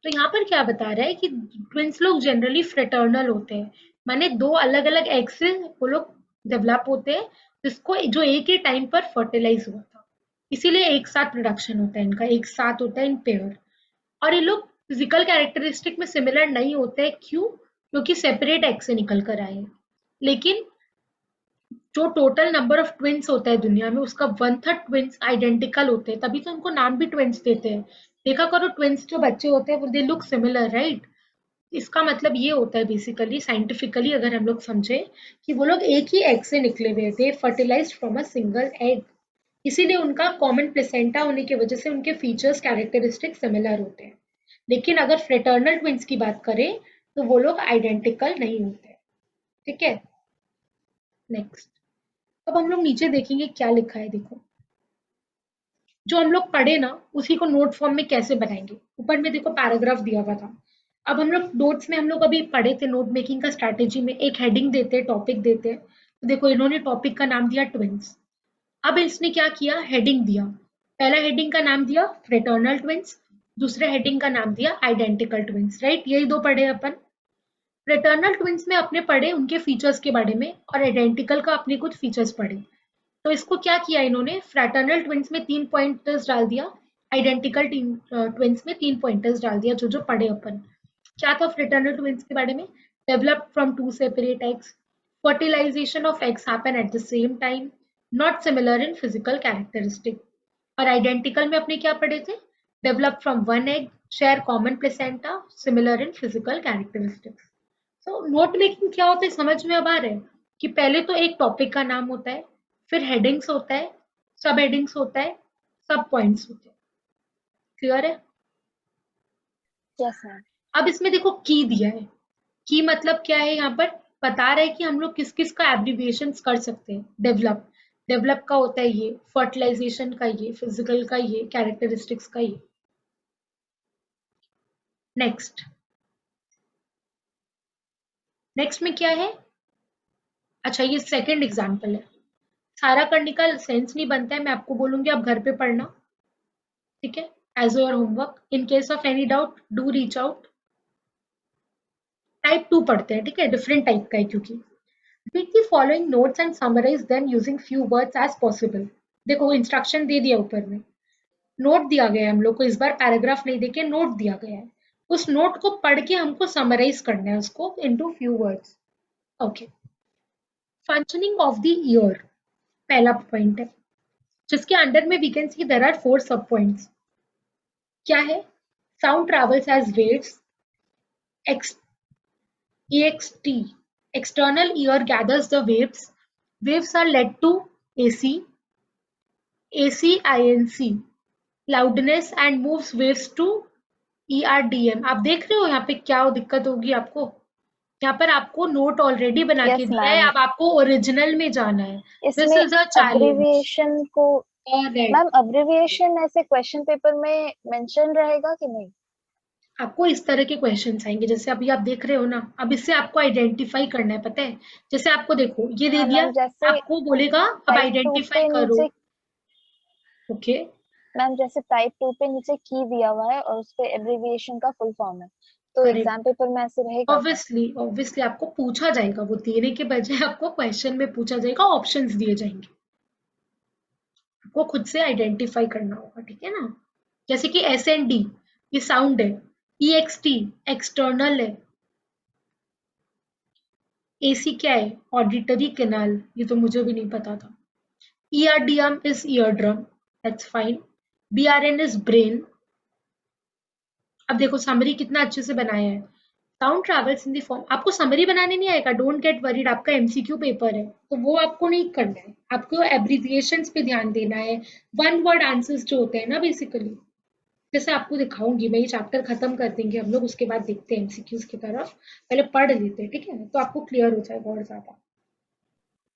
S1: तो यहाँ पर क्या बता रहा है कि ट्विन्स लोग जनरली फ्रेटर्नल होते हैं, माने दो अलग अलग एग से वो लोग डेवलप होते हैं, जिसको जो एक ही टाइम पर फर्टिलाइज हुआ था, इसीलिए एक साथ प्रोडक्शन होता है इनका, एक साथ होता है इन पेयर। और ये लोग फिजिकल कैरेक्टरिस्टिक में सिमिलर नहीं होते, क्यों? क्योंकि सेपरेट एग से निकल कर आए। लेकिन जो टोटल नंबर ऑफ ट्विन्स होता है दुनिया में, उसका 1/3 ट्विन्स आइडेंटिकल होते हैं, तभी तो उनको नाम भी ट्विन्स देते हैं। देखा करो, ट्विन्स जो बच्चे होते हैं दे लुक सिमिलर, राइट? इसका मतलब ये होता है बेसिकली, साइंटिफिकली अगर हम लोग समझे, कि वो लोग एक ही एग से निकले हुए थे, fertilised from a single egg, इसीलिए उनका कॉमन प्लेसेंटा होने की वजह से उनके फीचर्स कैरेक्टरिस्टिक सिमिलर होते हैं। लेकिन अगर फ्रेटर्नल ट्विन्स की बात करें तो वो लोग आइडेंटिकल नहीं होते, ठीक है? नेक्स्ट, अब हम लोग नीचे देखेंगे क्या लिखा है। देखो, जो हम लोग पढ़े ना उसी को नोट फॉर्म में कैसे बनाएंगे, ऊपर में देखो पैराग्राफ दिया हुआ था। अब हम लोग नोट्स में हम लोग अभी पढ़े थे नोट मेकिंग का स्ट्रैटेजी में, एक हेडिंग देते हैं, टॉपिक देते हैं। तो देखो, इन्होंने टॉपिक का नाम दिया ट्विन्स। अब इसने क्या किया, हेडिंग दिया। पहला हेडिंग का नाम दिया फ्रेटर्नल ट्विन्स, दूसरे हेडिंग का नाम दिया आइडेंटिकल ट्विन्स, राइट? यही दो पढ़े अपन। फ्रेटर्नल ट्विन्स में अपने पढ़े उनके फीचर्स के बारे में, और आइडेंटिकल का अपने कुछ फीचर्स पढ़े। तो इसको क्या किया इन्होंने, फ्रैटर्नल ट्विन्स में 3 पॉइंटर्स डाल दिया, आइडेंटिकल ट्विन्स में 3 पॉइंटर्स डाल दिया, जो जो पढ़े अपन। क्या था फ्रेटर्नल ट्विन्स के बारे में? Developed from 2 separate eggs, fertilization of eggs happen at the same time, not similar in physical characteristic। और आइडेंटिकल में अपने क्या पढ़े थे? Develop from one egg, share common placenta, similar in physical characteristics. तो नोट मेकिंग क्या होता है समझ में अब आ रहा है कि पहले तो एक टॉपिक का नाम होता है, फिर हेडिंग्स होता है, सब हेडिंग्स होता है, सब पॉइंट्स होते हैं। क्लियर है?
S2: Yes ma'am.
S1: अब इसमें देखो की दिया है, की मतलब क्या है, यहाँ पर बता रहे हैं कि हम लोग किस किस का एब्रिविएशन कर सकते हैं। डेवलप, डेवलप का होता है ये, फर्टिलाइजेशन का ये, फिजिकल का ये, कैरेक्टरिस्टिक्स का ये। नेक्स्ट, नेक्स्ट में क्या है? अच्छा, ये सेकंड एग्जांपल है, सारा करने का सेंस नहीं बनता है, मैं आपको बोलूंगी आप घर पे पढ़ना, ठीक है, as your homework. In case of any doubt do reach out. Type 2 पढ़ते हैं, ठीक है, डिफरेंट टाइप का है क्योंकि। Read the following notes and summarize them using few words as possible। देखो इंस्ट्रक्शन दे दिया ऊपर में, नोट दिया गया है हम लोग को, इस बार पैराग्राफ नहीं देके नोट दिया गया है। उस नोट को पढ़ के हमको समराइज करना है उसको into few words. Okay, functioning of the ear पहला पॉइंट है, जिसके अंडर में we can see there are 4 sub points. क्या है? Sound travels as waves, EXT, external ear gathers the waves, waves are led to AC, ACINC, loudness and moves waves to ERDM। आप देख रहे हो यहाँ पे क्या दिक्कत होगी आपको? यहाँ पर आपको नोट ऑलरेडी बना के
S2: यस
S1: दिया है,
S2: मैम,
S1: अब आपको ओरिजिनल में जाना है। दिस
S2: इसमें
S1: इज अ चैलेंज।
S2: अब्रिविएशन को, मैम अब्रिविएशन ऐसे क्वेश्चन पेपर में मेंशन रहेगा कि नहीं?
S1: आपको इस तरह के क्वेश्चंस आएंगे, जैसे अभी आप देख रहे हो ना, अब इससे आपको आइडेंटिफाई करना है, पता है? जैसे आपको देखो ये दे
S2: हाँ
S1: दिया,
S2: मैम, जैसे
S1: आपको बोलेगा अब
S2: टाइप 2
S1: आइडेंटिफाई
S2: पे
S1: करो।
S2: नीचे।
S1: ओके,
S2: मैम जैसे टाइप 2 पे नीचे की दिया हुआ है और उस पे एब्रिविएशन का फुल फॉर्म है, तो एग्जाम
S1: करेक्ट।
S2: पेपर में ऐसे रहेगा क्या?
S1: ऑब्वियसली ऑब्वियसली आपको पूछा जाएगा, वो देने के बजाय आपको क्वेश्चन में पूछा जाएगा, ऑप्शंस दिए जाएंगे, आपको खुद से आइडेंटिफाई करना होगा, ठीक है ना। जैसे कि एस एन डी, ये साउंड है, ई एक्स टी एक्सटर्नल है, एसी क्या है, ऑडिटरी कैनाल, ये तो मुझे भी नहीं पता था। ERDM is eardrum, that's fine. BRN is brain. अब देखो समरी कितना अच्छे से बनाया है, sound travels in the form. आपको समरी बनाने नहीं आएगा, डोंट गेट वरीड, आपका एमसीक्यू पेपर है तो वो आपको नहीं करना है, आपको एब्रिविएशंस पे ध्यान देना है, वन वर्ड आंसर्स जो होते हैं ना बेसिकली। जैसे आपको दिखाऊंगी मैं, ये चैप्टर खत्म कर देंगे हम लोग, उसके बाद देखते हैं एमसीक्यूज की तरफ, पहले पढ़ लेते हैं, ठीक है, तो आपको क्लियर हो जाएगा और ज्यादा।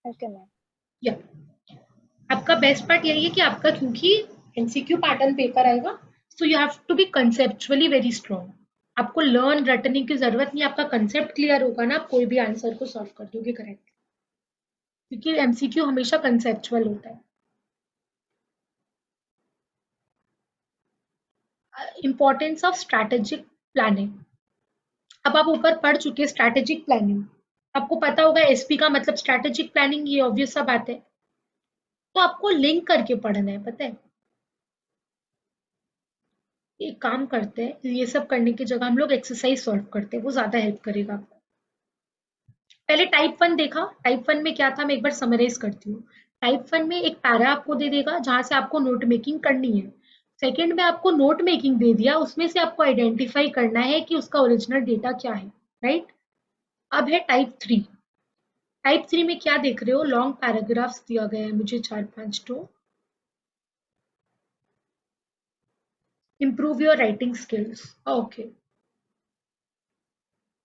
S2: Okay ma'am.
S1: या आपका बेस्ट पार्ट यही है कि आपका क्योंकि एमसीक्यू पैटर्न पेपर आएगा, so you have to be conceptually very strong. आपको लर्न रटने की जरूरत नहीं, आपका कंसेप्ट क्लियर होगा ना, आप कोई भी आंसर को सॉल्व कर दोगे करेक्ट, क्योंकि एमसीक्यू हमेशा कंसेप्चुअल होता है। Importance of strategic planning. अब आप ऊपर पढ़ चुके स्ट्रैटेजिक प्लानिंग, आपको पता होगा एसपी का मतलब स्ट्रैटेजिक प्लानिंग, ये ऑब्वियस सा बात है, तो आपको लिंक करके पढ़ना है, पता है। एक काम करते हैं, ये सब करने की जगह हम लोग एक्सरसाइज सॉल्व करते हैं, वो ज्यादा हेल्प करेगा आपको। पहले टाइप 1 देखा, टाइप 1 में क्या था, मैं एक बार समराइज करती हूँ। टाइप 1 में एक पैरा आपको दे देगा जहां से आपको नोट मेकिंग करनी है। सेकंड में आपको नोट मेकिंग दे दिया, उसमें से आपको आइडेंटिफाई करना है कि उसका ओरिजिनल डेटा क्या है, राइट। अब है टाइप 3। टाइप 3 में क्या देख रहे हो, लॉन्ग पैराग्राफ्स दिया गया है मुझे 4-5 तो। Improve your writing skills, okay.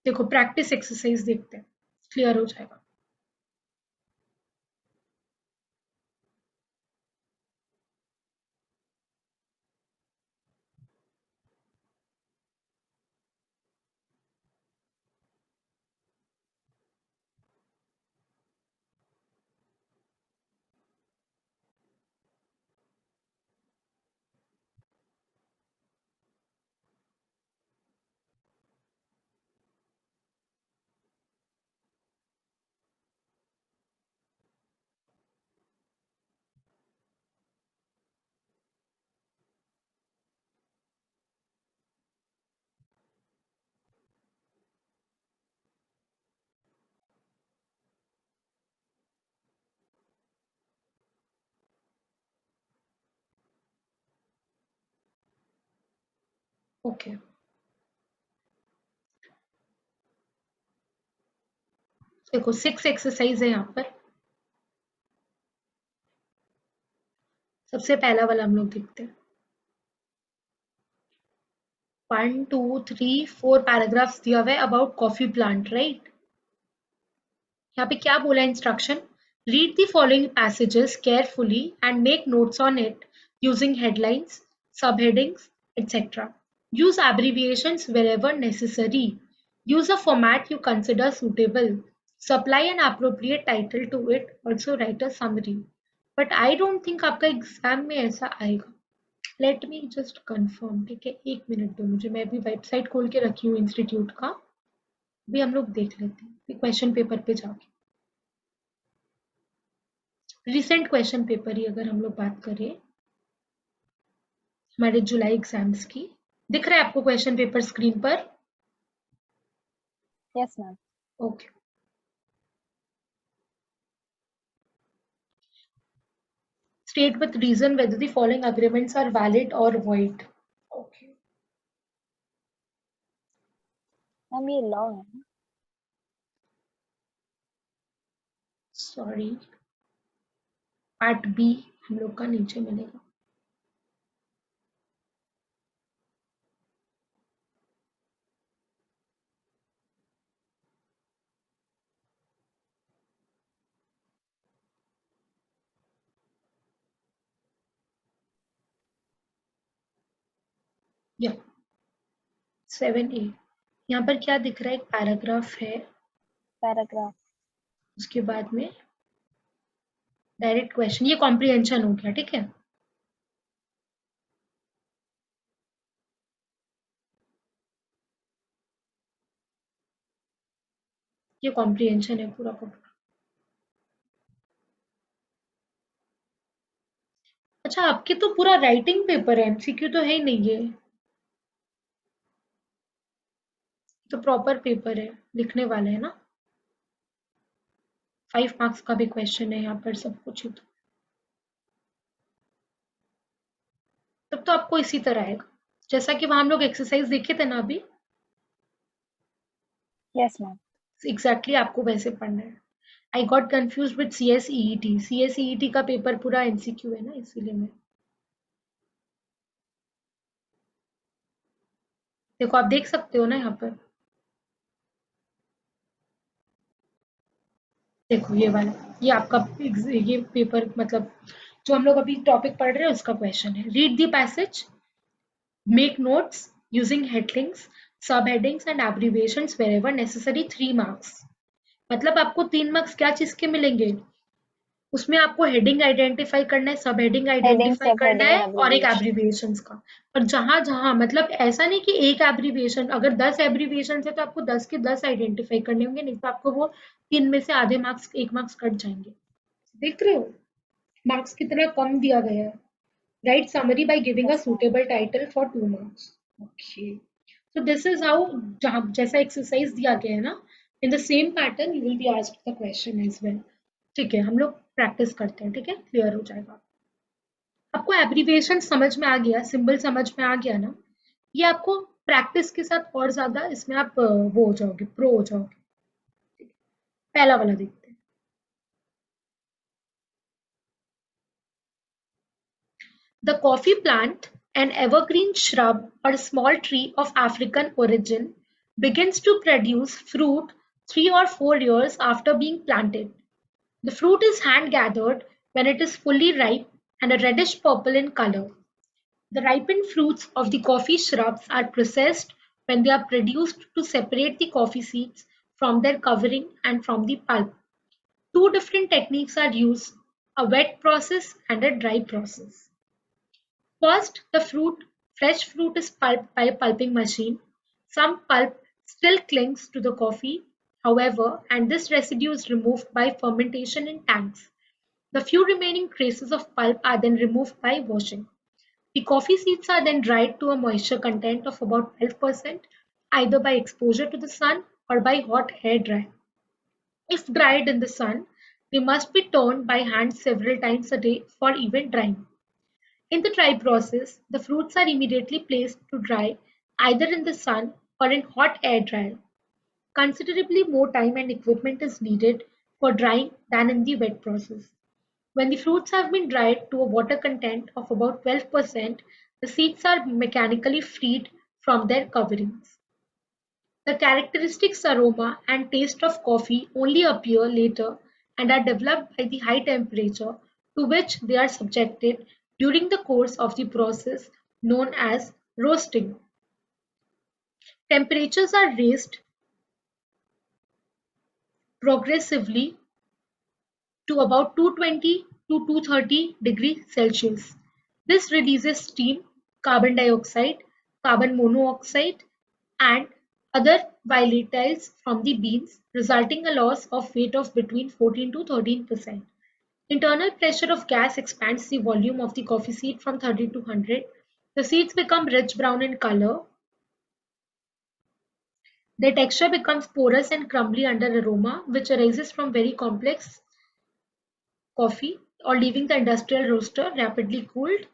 S1: देखो प्रैक्टिस एक्सरसाइज देखते हैं, क्लियर हो जाएगा। ओके, देखो 6 एक्सरसाइज है यहाँ पर। सबसे पहला वाला हम लोग देखते हैं। 1 2 3 4 पैराग्राफ्स दिया हुआ है अबाउट कॉफी प्लांट, राइट। यहाँ पे क्या बोला instruction, read the following passages carefully and make notes on it using headlines, subheadings, etc. Use abbreviations wherever necessary. Use a format you consider suitable. Supply an appropriate title to it. Also write a summary. But I don't think आपका exam में ऐसा आएगा। Let me just confirm, ठीक है, एक minute दो मुझे, मैं अभी वेबसाइट खोल के रखी हूँ इंस्टीट्यूट का, भी हम लोग देख लेते हैं क्वेश्चन पेपर पे जाके। रिसेंट क्वेश्चन पेपर ही अगर हम लोग बात करें हमारे जुलाई एग्जाम्स की, दिख रहा है आपको क्वेश्चन पेपर स्क्रीन पर?
S2: Yes ma'am.
S1: Okay. State with reason whether the following agreements are valid or void. Okay.
S2: Ma'am ये लॉ है ना?
S1: सॉरी, पार्ट बी हम लोग का नीचे मिलेगा। या 7A, यहाँ पर क्या दिख रहा है, एक पैराग्राफ है,
S2: पैराग्राफ।
S1: उसके बाद में डायरेक्ट क्वेश्चन, ये कॉम्प्रिहेंशन हो गया, ठीक है। ये कॉम्प्रिहेंशन है पूरा का पूरा। अच्छा, आपके तो पूरा राइटिंग पेपर है, एमसीक्यू तो है ही नहीं ये, तो प्रॉपर पेपर है, लिखने वाले है ना। 5 मार्क्स का भी क्वेश्चन है यहाँ पर सब कुछ ही, तो तब तो आपको इसी तरह आएगा जैसा कि वहां हम लोग एक्सरसाइज देखे थे ना अभी,
S2: यस मैम।
S1: एग्जैक्टली आपको वैसे पढ़ना है। I got confuse with CSEET, CSEET का पेपर पूरा एमसीक्यू है ना, इसीलिए मैं, देखो आप देख सकते हो ना यहाँ पर, देखो ये वाला, ये आपका ये पेपर मतलब जो हम लोग अभी टॉपिक पढ़ रहे हैं उसका क्वेश्चन है। Read the passage, make notes using headings, sub headings and abbreviations wherever necessary, 3 marks. मतलब आपको 3 मार्क्स क्या चीज के मिलेंगे, उसमें आपको हेडिंग आइडेंटिफाई करना है, सब हेडिंग
S2: हेडिंग,
S1: आइडेंटिफाई
S2: सब
S1: करना
S2: हेडिंग
S1: है
S2: एंड
S1: और एक
S2: एब्रिविएशन।
S1: एब्रिविएशंस का। और जहां जहां मतलब ऐसा नहीं कि एक एब्रिविएशन, अगर 10 एब्रिविएशन है तो आपको 10 के 10 आइडेंटिफाई करने होंगे, नहीं तो आपको वो 3 में से आधे मार्क्स, 1 मार्क्स कट जाएंगे। देख रहे हो मार्क्स कितना कम दिया गया है। Right summary by giving a
S2: yes ma'am.
S1: Suitable title for 2 marks. Okay, so this is how, जहाँ जैसा एक्सरसाइज दिया गया है ना, in the same pattern you will be asked the question as well. ठीक है, हम लोग प्रैक्टिस करते हैं, ठीक है, क्लियर हो जाएगा। आपको एब्रिविएशन समझ में आ गया, सिंबल समझ में आ गया ना, ये आपको प्रैक्टिस के साथ और ज्यादा इसमें आप वो हो जाओगे, प्रो हो जाओगे। पहला वाला देखते हैं। The coffee plant, an evergreen shrub or small tree of African origin, begins to produce fruit 3 or 4 years after being planted. The fruit is hand gathered when it is fully ripe and a reddish purple in color. The ripened fruits of the coffee shrubs are processed when they are produced to separate the coffee seeds from their covering and from the pulp. Two different techniques are used, a wet process and a dry process. First, the fresh fruit is pulped by a pulping machine. Some pulp still clings to the coffee, however, and this residue is removed by fermentation in tanks. The few remaining traces of pulp are then removed by washing. The coffee seeds are then dried to a moisture content of about 12%, either by exposure to the sun or by hot air dry. If dried in the sun, they must be turned by hand several times a day for even drying. In the dry process, the fruits are immediately placed to dry either in the sun or in hot air dryer. Considerably more time and equipment is needed for drying than in the wet process. When the fruits have been dried to a water content of about 12%, the seeds are mechanically freed from their coverings. The characteristic aroma and taste of coffee only appear later and are developed by the high temperature to which they are subjected during the course of the process known as roasting. Temperatures are raised progressively to about 220 to 230 degrees Celsius. This releases steam, carbon dioxide, carbon monoxide, and other volatiles from the beans, resulting a loss of weight of between 14 to 13%. Internal pressure of gas expands the volume of the coffee seed from 30 to 100. The seeds become rich brown in color. Their texture becomes porous and crumbly under aroma, which arises from very complex coffee or leaving the industrial roaster rapidly cooled.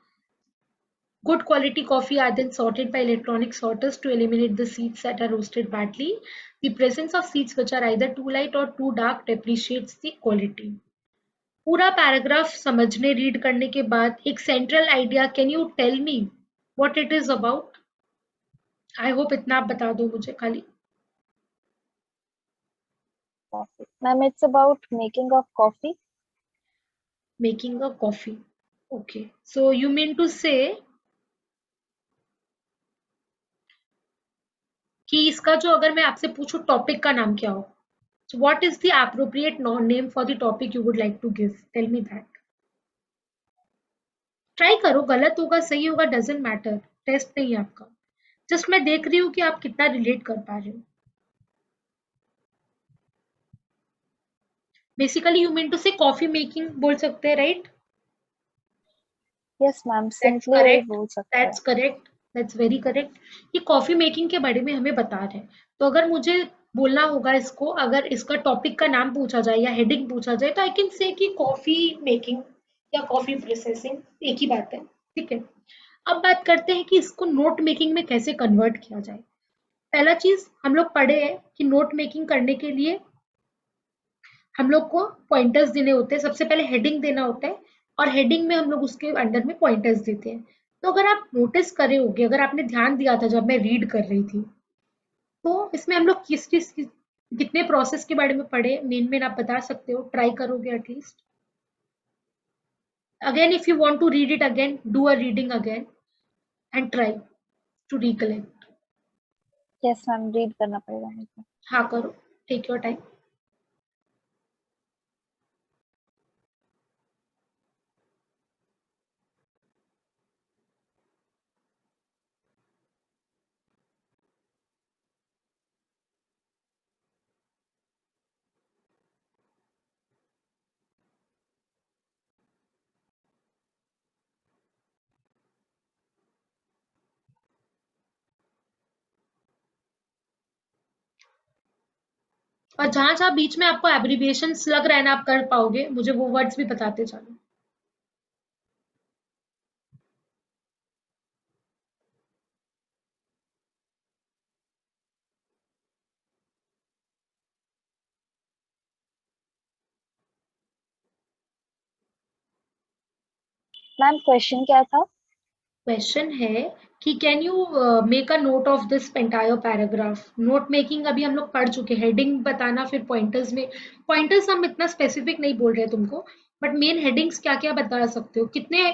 S1: Good quality coffee are then sorted by electronic sorters to eliminate the seeds that are roasted badly. The presence of seeds which are either too light or too dark depreciates the quality. पूरा paragraph समझने read करने के बाद एक central idea, can you tell me what it is about? I hope इतना आप बता दो मुझे खाली।
S2: Coffee. Ma'am, it's about making of coffee.
S1: Making a coffee, okay, so you mean to say कि इसका जो, अगर मैं आपसे पूछूं टॉपिक का नाम क्या हो, so what is the appropriate name for the topic you would like to give? Tell me that. Try करो, गलत होगा सही होगा डजेंट मैटर, टेस्ट नहीं है आपका, जस्ट मैं देख रही हूँ कि आप कितना रिलेट कर पा रहे हो। बेसिकली यू मीन टू से कॉफी मेकिंग बोल सकते हैं, right?
S2: Yes ma'am,
S1: that's
S2: simply वही
S1: करेक्ट,
S2: बोल सकते हैं।
S1: That's correct, that's very correct. ये कॉफी मेकिंग के बारे में हमें बता रहे हैं। तो अगर मुझे बोलना होगा इसको, अगर इसका टॉपिक का नाम पूछा जाए या हेडिंग पूछा जाए, तो आई कैन से कि कॉफी मेकिंग या कॉफी प्रोसेसिंग, एक ही बात है। ठीक है, अब बात करते हैं कि इसको नोट मेकिंग में कैसे कन्वर्ट किया जाए। पहला चीज हम लोग पढ़े हैं कि नोट मेकिंग करने के लिए हम लोग को पॉइंटर्स देने होते हैं। सबसे पहले हेडिंग देना होता है और हेडिंग में हम लोग उसके अंडर में पॉइंटर्स देते हैं। तो अगर आप नोटिस करे होगे, अगर आपने ध्यान दिया था जब मैं रीड कर रही थी, तो इसमें हम लोग कितने प्रोसेस के बारे में पढ़े, मेन आप बता सकते हो, ट्राई करोगे at least? Again if you want to read it again, do a reading again and try to recollect.
S2: Yes ma'am, read करना पड़ेगा मेरे को।
S1: हाँ करो, टेक योर टाइम। और जहां जहां बीच में आपको एब्रिविएशंस लग रहा है ना, आप कर पाओगे, मुझे वो वर्ड्स भी बताते चलो।
S2: मैम क्वेश्चन क्या था?
S1: क्वेश्चन है कि can you make a note of this entire paragraph. Note making अभी हम लोग पढ़ चुके हैं, हेडिंग बताना, फिर पॉइंटर्स में, पॉइंटर्स हम इतना स्पेसिफिक नहीं बोल रहे तुमको, बट मेन हेडिंग्स क्या क्या बता सकते हो, कितने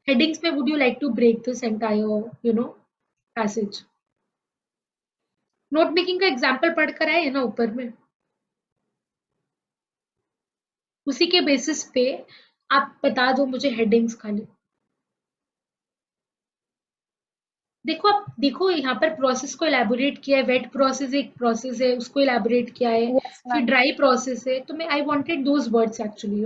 S1: हेडिंग्स में would you like to break this entire passage. Note making का एग्जाम्पल पढ़कर आए है ना ऊपर में, उसी के बेसिस पे आप बता दो मुझे हेडिंग्स खाली। देखो, आप देखो यहाँ पर प्रोसेस को इलेबोरेट किया है, वेट प्रोसेस एक प्रोसेस है, उसको इलेबोरेट किया है।
S2: यस
S1: फिर
S2: मैम।
S1: ड्राई प्रोसेस है, तो मैं I wanted those words actually,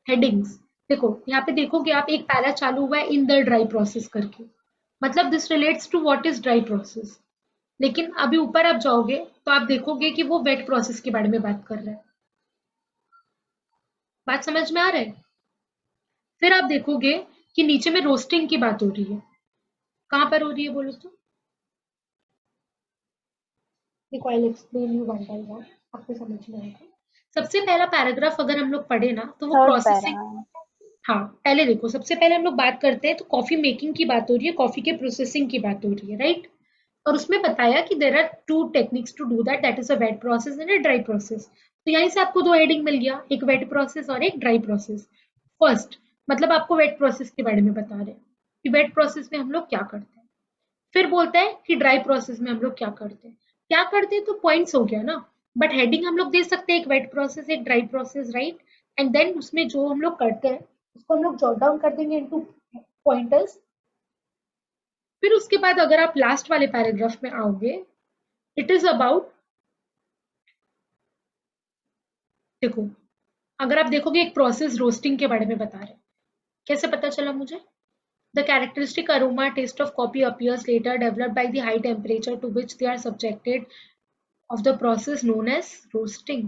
S1: headings. देखो यहाँ पे देखोगे आप, एक पैरा चालू हुआ है इन द ड्राई प्रोसेस करके, मतलब this relates to what is dry process. लेकिन अभी ऊपर आप जाओगे तो आप देखोगे कि वो वेट प्रोसेस के बारे में बात कर रहा है। बात समझ में आ रहा है? फिर आप देखोगे कि नीचे में रोस्टिंग की बात हो रही है। कहाँ पर हो रही है बोलो तो? देखो, I will explain you one by one, आपको समझ में आएगा। सबसे पहला पैराग्राफ अगर हम लोग पढ़े ना, तो वो
S2: थर्ड पैरा।
S1: प्रोसेसिंग। हाँ, पहले देखो, सबसे पहले हम लोग बात करते हैं तो कॉफी मेकिंग की बात हो रही है, कॉफी के प्रोसेसिंग की बात हो रही है, राइट? और उसमें बताया कि there are two techniques to do that, that is a wet process and a dry process. तो यहीं से आपको दो हेडिंग मिल गया, एक वेट प्रोसेस और एक ड्राई प्रोसेस। फर्स्ट, मतलब आपको वेट प्रोसेस के बारे में बता रहे हैं कि वेट प्रोसेस में हम लोग क्या करते हैं। फिर बोलता है कि ड्राई प्रोसेस में हम लोग क्या करते हैं। क्या करते हैं तो पॉइंट्स हो गया ना, बट हेडिंग हम लोग दे सकते हैं, एक वेट प्रोसेस एक dry process, right? And then उसमें जो हम लोग करते हैं उसको हम लोग जॉट डाउन कर देंगे इनटू पॉइंटर्स। फिर उसके बाद अगर आप लास्ट वाले पैराग्राफ में आओगे, इट इज अबाउट, देखो, अगर आप देखोगे एक प्रोसेस रोस्टिंग के बारे में बता रहे हैं। कैसे पता चला मुझे? The characteristic aroma taste of coffee appears later, developed by the high temperature to which they are subjected of the process known as roasting।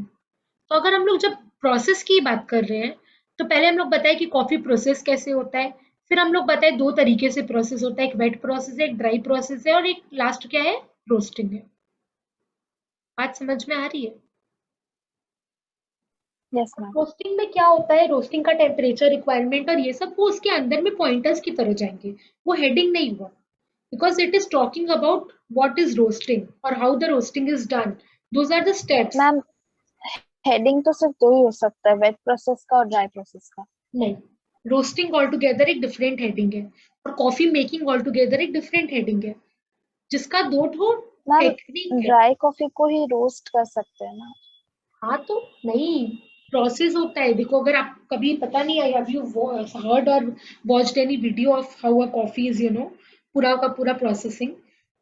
S1: तो अगर हम लोग जब प्रोसेस की बात कर रहे हैं, तो पहले हम लोग बताए कि कॉफी प्रोसेस कैसे होता है। फिर हम लोग बताए दो तरीके से प्रोसेस होता है, एक वेट प्रोसेस है, एक ड्राई प्रोसेस है, और एक लास्ट क्या है, रोस्टिंग है। बात समझ में आ रही है?
S2: Yes ma'am.
S1: रोस्टिंग में क्या होता है, रोस्टिंग का टेम्परेचर रिक्वायरमेंट और ये सब वो उसके अंदर में पॉइंटर्स की तरह जाएंगे, वो हेडिंग नहीं हुआ, because it is talking about what is roasting or how the roasting is done. Those are the steps।
S2: Ma'am heading तो सिर्फ दो ही हो सकता है, वेट प्रोसेस का और ड्राई प्रोसेस का।
S1: नहीं, रोस्टिंग ऑल टुगेदर एक डिफरेंट हेडिंग है और कॉफी मेकिंग ऑल टुगेदर एक डिफरेंट हेडिंग है, जिसका दो ठो
S2: मैम
S1: टेक्निक है।
S2: ड्राई कॉफी को ही रोस्ट कर सकते हैं ना?
S1: हाँ तो नहीं, प्रोसेस होता है। देखो, अगर आप कभी, पता नहीं है, यू हर्ड और watched any video of how a coffee is, पूरा का पूरा प्रोसेसिंग,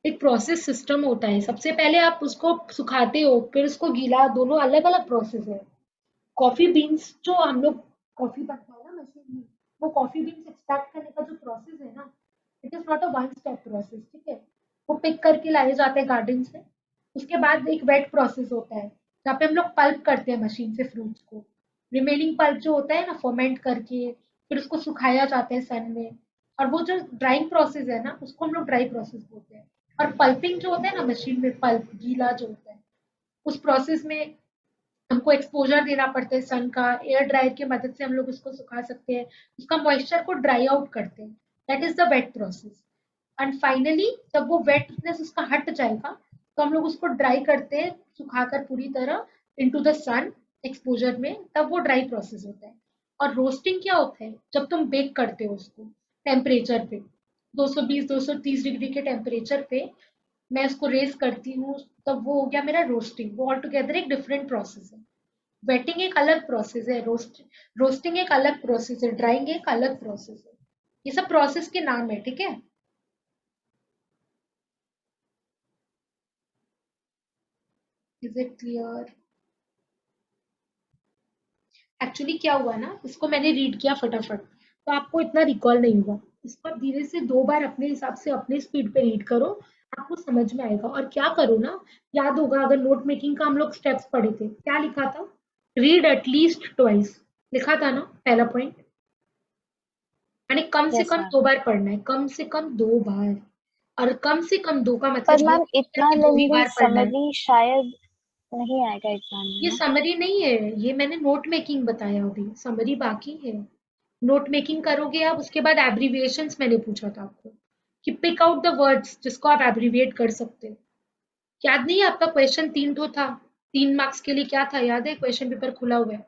S1: एक प्रोसेस सिस्टम होता है। सबसे पहले आप उसको सुखाते हो, फिर उसको गीला, दोनों अलग अलग प्रोसेस है। कॉफी बीन्स जो हम लोग कॉफी बनता है ना मशीन में, वो कॉफी बीन्स एक्सट्रैक्ट करने का जो प्रोसेस है ना, it is not a one step process, ठीक है। वो पिक करके लाए जाते हैं गार्डन से। उसके बाद एक वेट प्रोसेस होता है जहाँ पे हम लोग पल्प करते हैं मशीन से फ्रूट्स को। रिमेनिंग पल्प जो होता है ना, फर्मेंट करके फिर उसको सुखाया जाता है सन में। और वो जो ड्राइंग प्रोसेस है ना, उसको हम लोग ड्राई प्रोसेस बोलते हैं। और पल्पिंग जो होता है ना मशीन में, पल्प गीला जो होता है, उस प्रोसेस में हमको एक्सपोजर देना पड़ता है सन का। एयर ड्रायर की मदद से हम लोग उसको सुखा सकते हैं, उसका मॉइस्चर को ड्राई आउट करते हैं। That is the wet process. And finally जब वो वेटनेस उसका हट जाएगा, तो हम लोग उसको ड्राई करते हैं, सुखाकर पूरी तरह इनटू द सन एक्सपोजर में, तब वो ड्राई प्रोसेस होता है। और रोस्टिंग क्या होता है, जब तुम बेक करते हो उसको टेम्परेचर पे, 220-230 डिग्री के टेम्परेचर पे मैं उसको रेस करती हूँ, तब वो हो गया मेरा रोस्टिंग। वो ऑल टुगेदर एक डिफरेंट प्रोसेस है। वेटिंग एक अलग प्रोसेस है, रोस्टिंग एक अलग प्रोसेस है, ड्राइंग एक अलग प्रोसेस है। ये सब प्रोसेस के नाम है, ठीक है। Is it clear? एक्चुअली क्या हुआ ना, इसको मैंने रीड किया फटाफट, तो आपको इतना रिकॉल नहीं हुआ। इसको आप धीरे से 2 बार अपने हिसाब से अपने स्पीड पे रीड करो, आपको समझ में आएगा। और क्या करो ना, याद होगा अगर नोट मेकिंग का हम लोग स्टेप्स पढ़े थे, क्या लिखा था? रीड एटलीस्ट ट्वाइस, लिखा था ना पहला पॉइंट। यानी कम से
S2: यस
S1: कम
S2: मैम।
S1: 2 बार पढ़ना है, कम से कम 2 बार। और कम से कम दो का
S2: पर
S1: मतलब ये
S2: मैम
S1: नहीं है
S2: इतना
S1: कि 2 ही
S2: लेंदी
S1: बार पढ़ना है।
S2: समरी शायद नहीं आएगा एग्जाम में
S1: ये
S2: ना।
S1: समरी नहीं है, ये मैंने नोट मेकिंग बताया, अभी समरी बाकी है। नोट मेकिंग करोगे आप, उसके बाद एब्रीविएशंस मैंने पूछा था आपको कि पिक आउट द वर्ड्स जिसको आप एब्रीविएट कर सकते हो। याद नहीं है आपका क्वेश्चन 3 ठो था, 3 मार्क्स के लिए क्या था याद है? क्वेश्चन पेपर खुला हुआ है।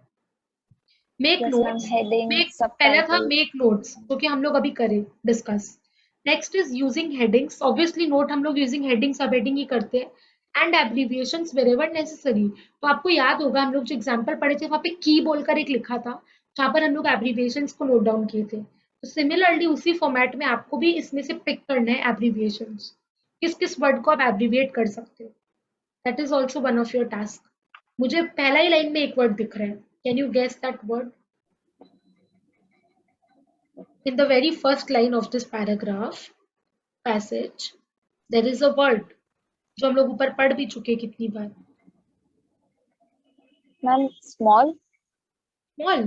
S1: Make
S2: yes ma'am,
S1: notes.
S2: Heading
S1: make पहला था
S2: सबटाइटल।
S1: मेक नोट्स, जो कि हम लोग अभी करें discuss. Next is using headings. Obviously note हम लोग यूजिंग हेडिंग सब हेडिंग ही करते हैं। And abbreviations wherever necessary. तो आपको याद होगा हम लोग जो एग्जांपल पढ़े थे, वहां पे की बोलकर एक लिखा था, जहां पर हम लोग एब्रीविएशंस को नोट डाउन किए थे। तो सिमिलरली उसी फॉर्मेट में आपको भी इसमें से पिक करना है एब्रीविएशंस, किस किस वर्ड को आप एब्रीविएट कर सकते हो। That is also one of your task. मुझे पहला ही लाइन में एक वर्ड दिख रहा है, can you guess that word? In the very first line of this paragraph passage, there is a word जो हम लोग ऊपर पढ़ भी चुके कितनी बार।
S2: Ma'am small.
S1: स्मॉल।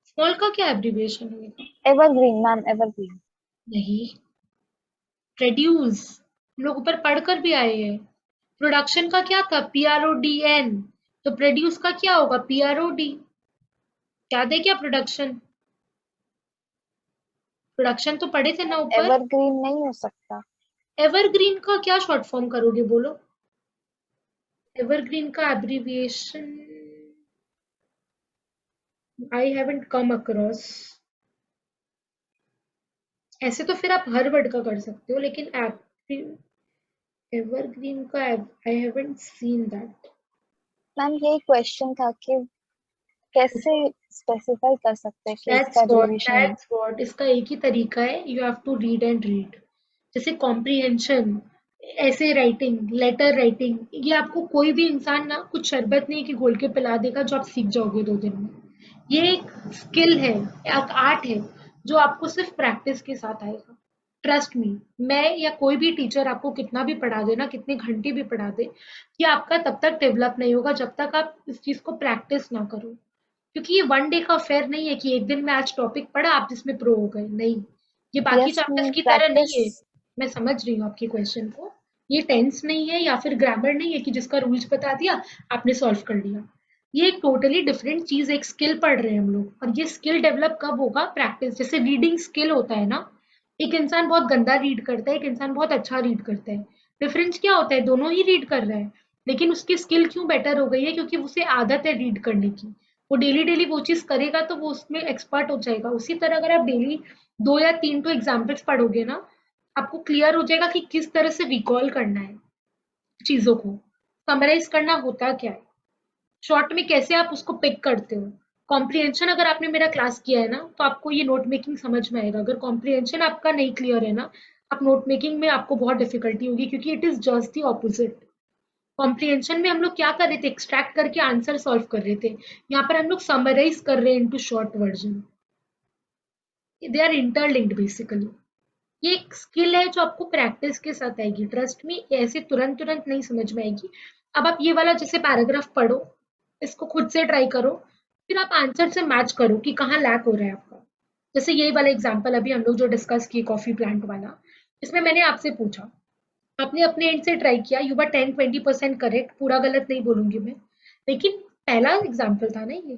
S1: स्मॉल का क्या एब्रीविएशन होगा?
S2: Evergreen ma'am, evergreen.
S1: नहीं, प्रोड्यूस। हम लोग ऊपर पढ़कर भी आए हैं। प्रोडक्शन का क्या था? PRODN। तो प्रोड्यूस का क्या होगा? PROD। याद है क्या प्रोडक्शन? प्रोडक्शन तो पढ़े थे ना ऊपर।
S2: एवरग्रीन नहीं हो सकता।
S1: एवरग्रीन का क्या शॉर्ट फॉर्म करोगे बोलो? एवरग्रीन का abbreviation I haven't come across. ऐसे तो फिर आप हर वर्ड का कर सकते हो, लेकिन एवरग्रीन का I haven't seen that.
S2: Ma'am यही क्वेश्चन था कि कैसे स्पेसिफाई कर सकते हैं कि इसका ड्यूरेशन है।
S1: दैट्स व्हाट इसका एक ही तरीका है, you have to read and read. जैसे कॉम्प्रिहेंशन, ऐसे राइटिंग, लेटर राइटिंग, ये आपको कोई भी इंसान ना कुछ शरबत नहीं कि घोल के पिला देगा जो आप सीख जाओगे 2 दिन में। ये एक स्किल है, एक आर्ट है, जो आपको सिर्फ प्रैक्टिस के साथ आएगा। ट्रस्ट मी, मैं या कोई भी टीचर आपको कितना भी पढ़ा दे ना, कितने घंटे भी पढ़ा दे, ये आपका तब तक डेवलप नहीं होगा जब तक आप इस चीज को प्रैक्टिस ना करो। क्योंकि ये वन डे का अफेयर नहीं है कि एक दिन में आज टॉपिक पढ़ा आप इसमें प्रो हो गए, नहीं। ये बाकी
S2: यस
S1: चैप्टर्स
S2: मैम,
S1: की तरह
S2: प्रैक्टिस।
S1: नहीं है। मैं समझ रही हूँ आपके क्वेश्चन को। ये टेंस नहीं है या फिर ग्रामर नहीं है कि जिसका रूल्स बता दिया आपने सॉल्व कर लिया। ये एक टोटली डिफरेंट चीज, एक स्किल पढ़ रहे हैं हम लोग। और ये स्किल डेवलप कब होगा? प्रैक्टिस। जैसे रीडिंग स्किल होता है ना, एक इंसान बहुत गंदा रीड करता है, एक इंसान बहुत अच्छा रीड करता है। डिफरेंस क्या होता है? दोनों ही रीड कर रहे हैं, लेकिन उसकी स्किल क्यों बेटर हो गई है? क्योंकि उसे आदत है रीड करने की। वो डेली डेली वो चीज करेगा तो वो उसमें एक्सपर्ट हो जाएगा। उसी तरह अगर आप डेली 2 या 3 तो एग्जाम्पल्स पढ़ोगे ना, आपको क्लियर हो जाएगा कि किस तरह से रिकॉल करना है चीजों को, समराइज करना होता क्या है, शॉर्ट में कैसे आप उसको पिक करते हो। कॉम्प्रिहेंशन अगर आपने मेरा क्लास किया है ना, तो आपको ये नोट मेकिंग समझ में आएगा। अगर कॉम्प्रिहेंशन आपका नहीं क्लियर है ना, आप नोट मेकिंग में आपको बहुत डिफिकल्टी होगी, क्योंकि it is just the opposite. Comprehension में हम लोग क्या कर रहे थे, एक्सट्रैक्ट करके आंसर सॉल्व कर रहे थे। यहाँ पर हम लोग समराइज कर रहे हैं into short version. They are interlinked basically. ये एक स्किल है जो आपको प्रैक्टिस के साथ आएगी, ट्रस्ट मी, ऐसे तुरंत तुरंत नहीं समझ में आएगी। अब आप ये वाला जैसे पैराग्राफ पढ़ो, इसको खुद से ट्राई करो, फिर आप आंसर से मैच करो कि कहाँ लैक हो रहा है आपका। जैसे यही वाला एग्जाम्पल अभी हम लोग जो डिस्कस किए कॉफी प्लांट वाला, इसमें मैंने आपसे पूछा, आपने अपने एंड से ट्राई किया, यू वर 10-20% करेक्ट, पूरा गलत नहीं बोलूंगी मैं, लेकिन पहला एग्जाम्पल था ना ये।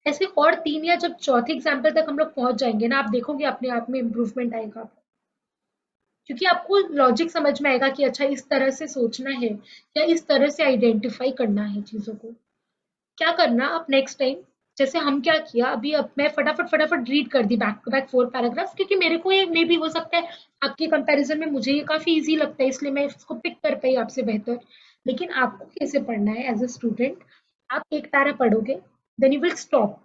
S1: ऐसे और 3 या जब चौथे एग्जाम्पल तक हम लोग पहुंच जाएंगे ना, आप देखोगे अपने आप में इम्प्रूवमेंट आएगा, क्योंकि आपको लॉजिक समझ में आएगा कि अच्छा इस तरह से सोचना है या इस तरह से आइडेंटिफाई करना है चीजों को। क्या करना आप नेक्स्ट टाइम, जैसे हम क्या किया अभी, अब मैं फटाफट फटाफट रीड कर दी बैक टू बैक 4 पैराग्राफ, क्योंकि मेरे को ये मे भी हो सकता है आपके कंपैरिजन में मुझे ये काफी इजी लगता है, इसलिए मैं इसको पिक कर पाई आपसे बेहतर। लेकिन आपको कैसे पढ़ना है एज अ स्टूडेंट, आप एक पैरा पढ़ोगे, देन यू विल स्टॉप,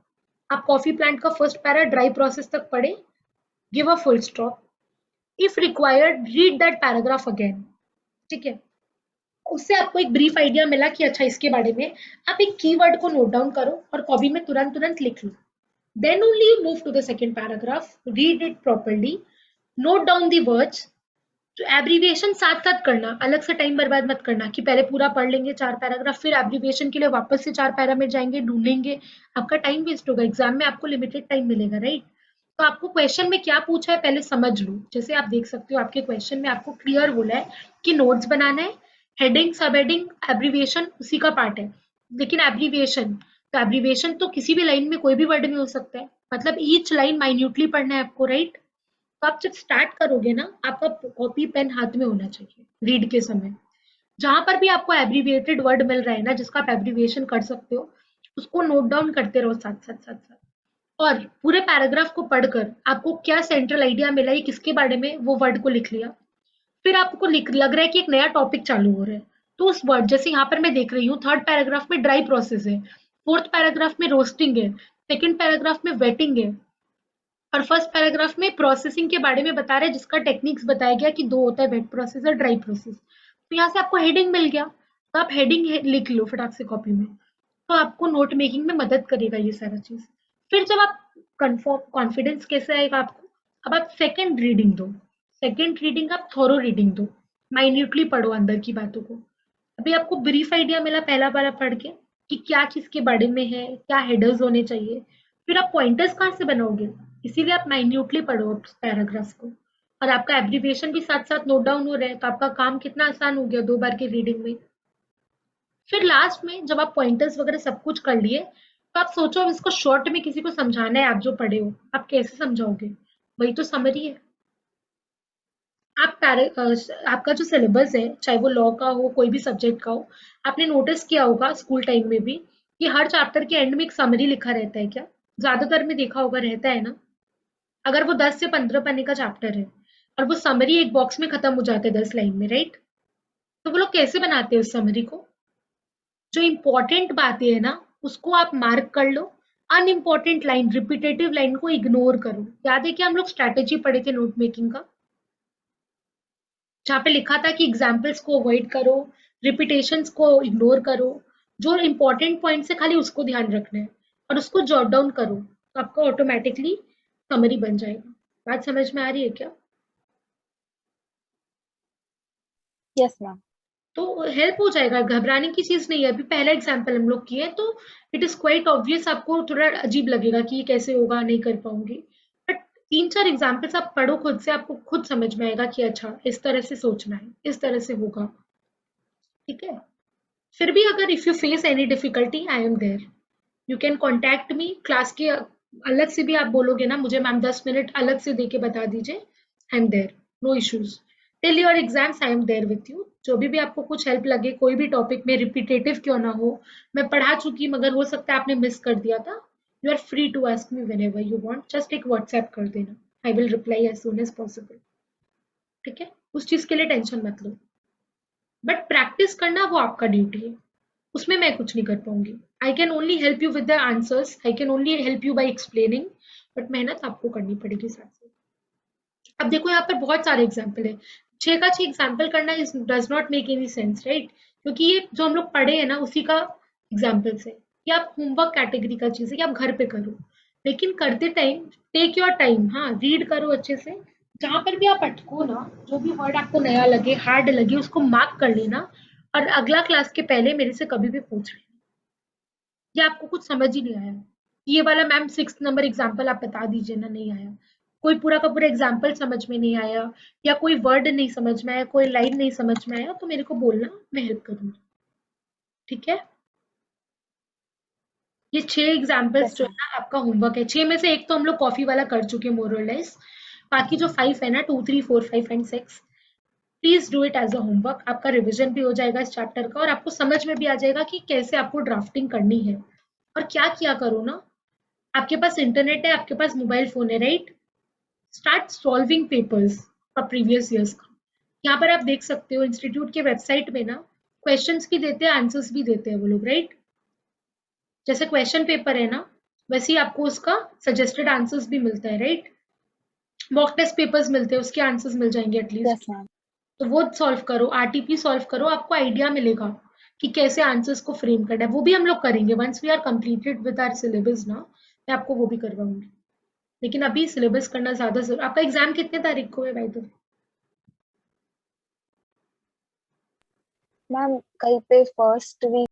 S1: आप कॉफी प्लांट का फर्स्ट पैरा ड्राई प्रोसेस तक पढ़े, give a full stop, if required read that paragraph again. ठीक है, उससे आपको एक ब्रीफ आइडिया मिला कि अच्छा इसके बारे में, आप एक कीवर्ड को नोट डाउन करो और कॉपी में तुरंत तुरंत लिख लो। Then only you move to the second paragraph, read it properly, note down the words. तो एब्रीविएशन साथ साथ करना, अलग से टाइम बर्बाद मत करना कि पहले पूरा पढ़ लेंगे 4 पैराग्राफ, फिर एब्रीविएशन के लिए वापस से 4 पैरा में जाएंगे ढूंढेंगे, आपका टाइम वेस्ट होगा। एग्जाम में आपको लिमिटेड टाइम मिलेगा, राइट? तो आपको क्वेश्चन में क्या पूछा है पहले समझ लो। जैसे आप देख सकते हो आपके क्वेश्चन में आपको क्लियर बोला है कि नोट्स बनाना है, हेडिंग सब हेडिंग एब्रीविएशन उसी का पार्ट है। लेकिन एब्रीविएशन, तो एब्रीविएशन तो किसी भी लाइन में कोई भी वर्ड में हो सकता है, मतलब ईच लाइन माइन्यूटली पढ़ना है आपको, राइट? तो आप जब स्टार्ट करोगे ना, आपका कॉपी पेन हाथ में होना चाहिए रीड के समय। जहां पर भी आपको एब्रीविएटेड वर्ड मिल रहा है ना, जिसका आप एब्रीविएशन कर सकते हो, उसको नोट डाउन करते रहो साथ साथ साथ साथ। और पूरे पैराग्राफ को पढ़कर आपको क्या सेंट्रल आइडिया मिला है किसके बारे में, वो वर्ड को लिख लिया। फिर आपको लग रहा है कि एक नया टॉपिक चालू हो रहा है, तो उस वर्ड, जैसे यहाँ पर मैं देख रही हूँ थर्ड पैराग्राफ में ड्राई प्रोसेस है, फोर्थ पैराग्राफ में रोस्टिंग है, सेकेंड पैराग्राफ में वेटिंग है, और फर्स्ट पैराग्राफ में प्रोसेसिंग के बारे में बता रहे हैं, जिसका टेक्निक्स बताया गया कि 2 होता है, वेट प्रोसेस और ड्राई प्रोसेस। तो यहाँ से आपको हेडिंग मिल गया, तो आप हेडिंग लिख लो फटाक से कॉपी में, तो आपको नोट मेकिंग में मदद करेगा ये सारा चीज। फिर जब आप कंफर्म, कॉन्फिडेंस कैसे आएगा आपको, अब आप सेकेंड रीडिंग दो, सेकेंड रीडिंग आप थोरो रीडिंग दो, माइन्यूटली पढ़ो अंदर की बातों को। अभी आपको ब्रीफ आइडिया मिला पहला बार पढ़ के कि क्या चीज के बारे में है, क्या हेडर्स होने चाहिए, फिर आप पॉइंटर्स कहाँ से बनाओगे, इसीलिए आप माइन्यूटली पढ़ो पैराग्राफ को, और आपका एब्रीविएशन भी साथ साथ नोट डाउन हो रहा है, तो आपका काम कितना आसान हो गया 2 बार की रीडिंग में। फिर लास्ट में जब आप पॉइंटर्स वगैरह सब कुछ कर लिए, तो आप सोचो अब इसको शॉर्ट में किसी को समझाना है, आप जो पढ़े हो आप कैसे समझाओगे, वही तो समरी है। आप आपका जो सिलेबस है, चाहे वो लॉ का हो कोई भी सब्जेक्ट का हो, आपने नोटिस किया होगा स्कूल टाइम में भी कि हर चैप्टर के एंड में एक समरी लिखा रहता है क्या, ज्यादातर में देखा होगा रहता है ना। अगर वो 10 से 15 पन्ने का चैप्टर है और वो समरी एक बॉक्स में खत्म हो जाता है 10 लाइन में, राइट? तो वो लोग कैसे बनाते हैं उस समरी को, जो इंपॉर्टेंट बातें है ना उसको आप मार्क कर लो, अनइम्पॉर्टेंट लाइन, रिपीटेटिव लाइन को इग्नोर करो। याद है कि हम लोग स्ट्रैटेजी पढ़े थे नोट मेकिंग का, जहाँ पे लिखा था कि एग्जाम्पल्स को अवॉइड करो, रिपीटेशंस को इग्नोर करो, जो इंपॉर्टेंट पॉइंट्स है खाली उसको ध्यान रखना है और उसको जॉट डाउन करो, तो आपका ऑटोमेटिकली समरी बन जाएगा। बात समझ में आ रही है क्या?
S2: Yes ma'am.
S1: तो हेल्प हो जाएगा, घबराने की चीज नहीं है। अभी पहला एग्जाम्पल हम लोग किए तो इट इज क्वाइट ऑब्वियस, आपको थोड़ा अजीब लगेगा कि ये कैसे होगा, नहीं कर पाऊंगी, बट 3-4 एग्जाम्पल्स आप पढ़ो खुद से, आपको खुद समझ में आएगा कि अच्छा इस तरह से सोचना है, इस तरह से होगा। ठीक है, फिर भी अगर if you face any difficulty I am there, you can contact me. Class के अलग से भी आप बोलोगे ना मुझे मैम 10 मिनट अलग से दे के बता दीजिए, I am there, no issues. Till your exams I am there with you. जो भी आपको कुछ हेल्प लगे कोई भी टॉपिक में, रिपीटेटिव क्यों ना हो, मैं पढ़ा चुकी मगर हो सकता है आपने मिस कर दिया था, you are free to ask me whenever you want, just एक व्हाट्सएप कर देना, I will reply as soon as possible. ठीक है, उस चीज के लिए टेंशन मत लो, बट प्रैक्टिस करना वो आपका ड्यूटी है, उसमें मैं कुछ नहीं कर पाऊंगी। I can only help you with the answers, I can only help you by explaining, but मेहनत आपको करनी पड़ेगी साथ साथ। अब देखो यहाँ पर बहुत सारे एग्जाम्पल है, 6 का 6 एग्जाम्पल करना is does not make any sense, right? क्योंकि ये जो हम लोग पढ़े हैं ना उसी का एग्जाम्पल्स है कि आप होमवर्क कैटेगरी का चीज़ है कि आप घर पे करो, लेकिन करते टाइम टेक योर टाइम, हाँ रीड करो अच्छे से, जहाँ पर भी आप अटको ना, जो भी वर्ड आपको नया लगे हार्ड लगे उसको मार्क कर लेना, और अगला क्लास के पहले मेरे से कभी भी पूछ लेना। या आपको कुछ समझ ही नहीं आया, ये वाला मैम 6 नंबर एग्जाम्पल आप बता दीजिए ना, नहीं आया, कोई पूरा का पूरा एग्जाम्पल समझ में नहीं आया, या कोई वर्ड नहीं समझ में आया, कोई लाइन नहीं समझ में आया, तो मेरे को बोलना, मैं हेल्प करूंगी। ठीक है, ये 6 एग्जाम्पल्स
S2: यस
S1: जो है
S2: मैम।
S1: ना आपका होमवर्क है। 6 में से एक तो हम लोग कॉफी वाला कर चुके हैं मोर और लेस, बाकी जो 5 है ना 2 3 4 5 and 6, please do it as a homework. आपका रिविजन भी हो जाएगा इस चैप्टर का, और आपको समझ में भी आ जाएगा कि कैसे आपको ड्राफ्टिंग करनी है। और क्या किया करो ना, आपके पास इंटरनेट है, आपके पास मोबाइल फोन है, right? Start solving papers for previous years का। यहाँ पर आप देख सकते हो इंस्टीट्यूट के वेबसाइट में ना क्वेश्चंस भी देते हैं, आंसर्स भी देते हैं वो लोग, राइट? जैसे क्वेश्चन पेपर है ना, वैसे ही आपको उसका सजेस्टेड आंसर्स भी मिलता है, राइट? मॉक टेस्ट पेपर्स मिलते हैं, उसके आंसर्स मिल जाएंगे एटलीस्ट।
S2: Yes ma'am.
S1: तो वो सॉल्व करो, आरटीपी सॉल्व करो, आपको आइडिया मिलेगा कि कैसे आंसर्स को फ्रेम करना है। वो भी हम लोग करेंगे once we are completed with our syllabus ना, मैं आपको वो भी करवाऊंगी। लेकिन अभी सिलेबस करना ज्यादा जरूर। आपका एग्जाम कितने तारीख को है भाई? तो
S2: मैम कहीं पे फर्स्ट वीक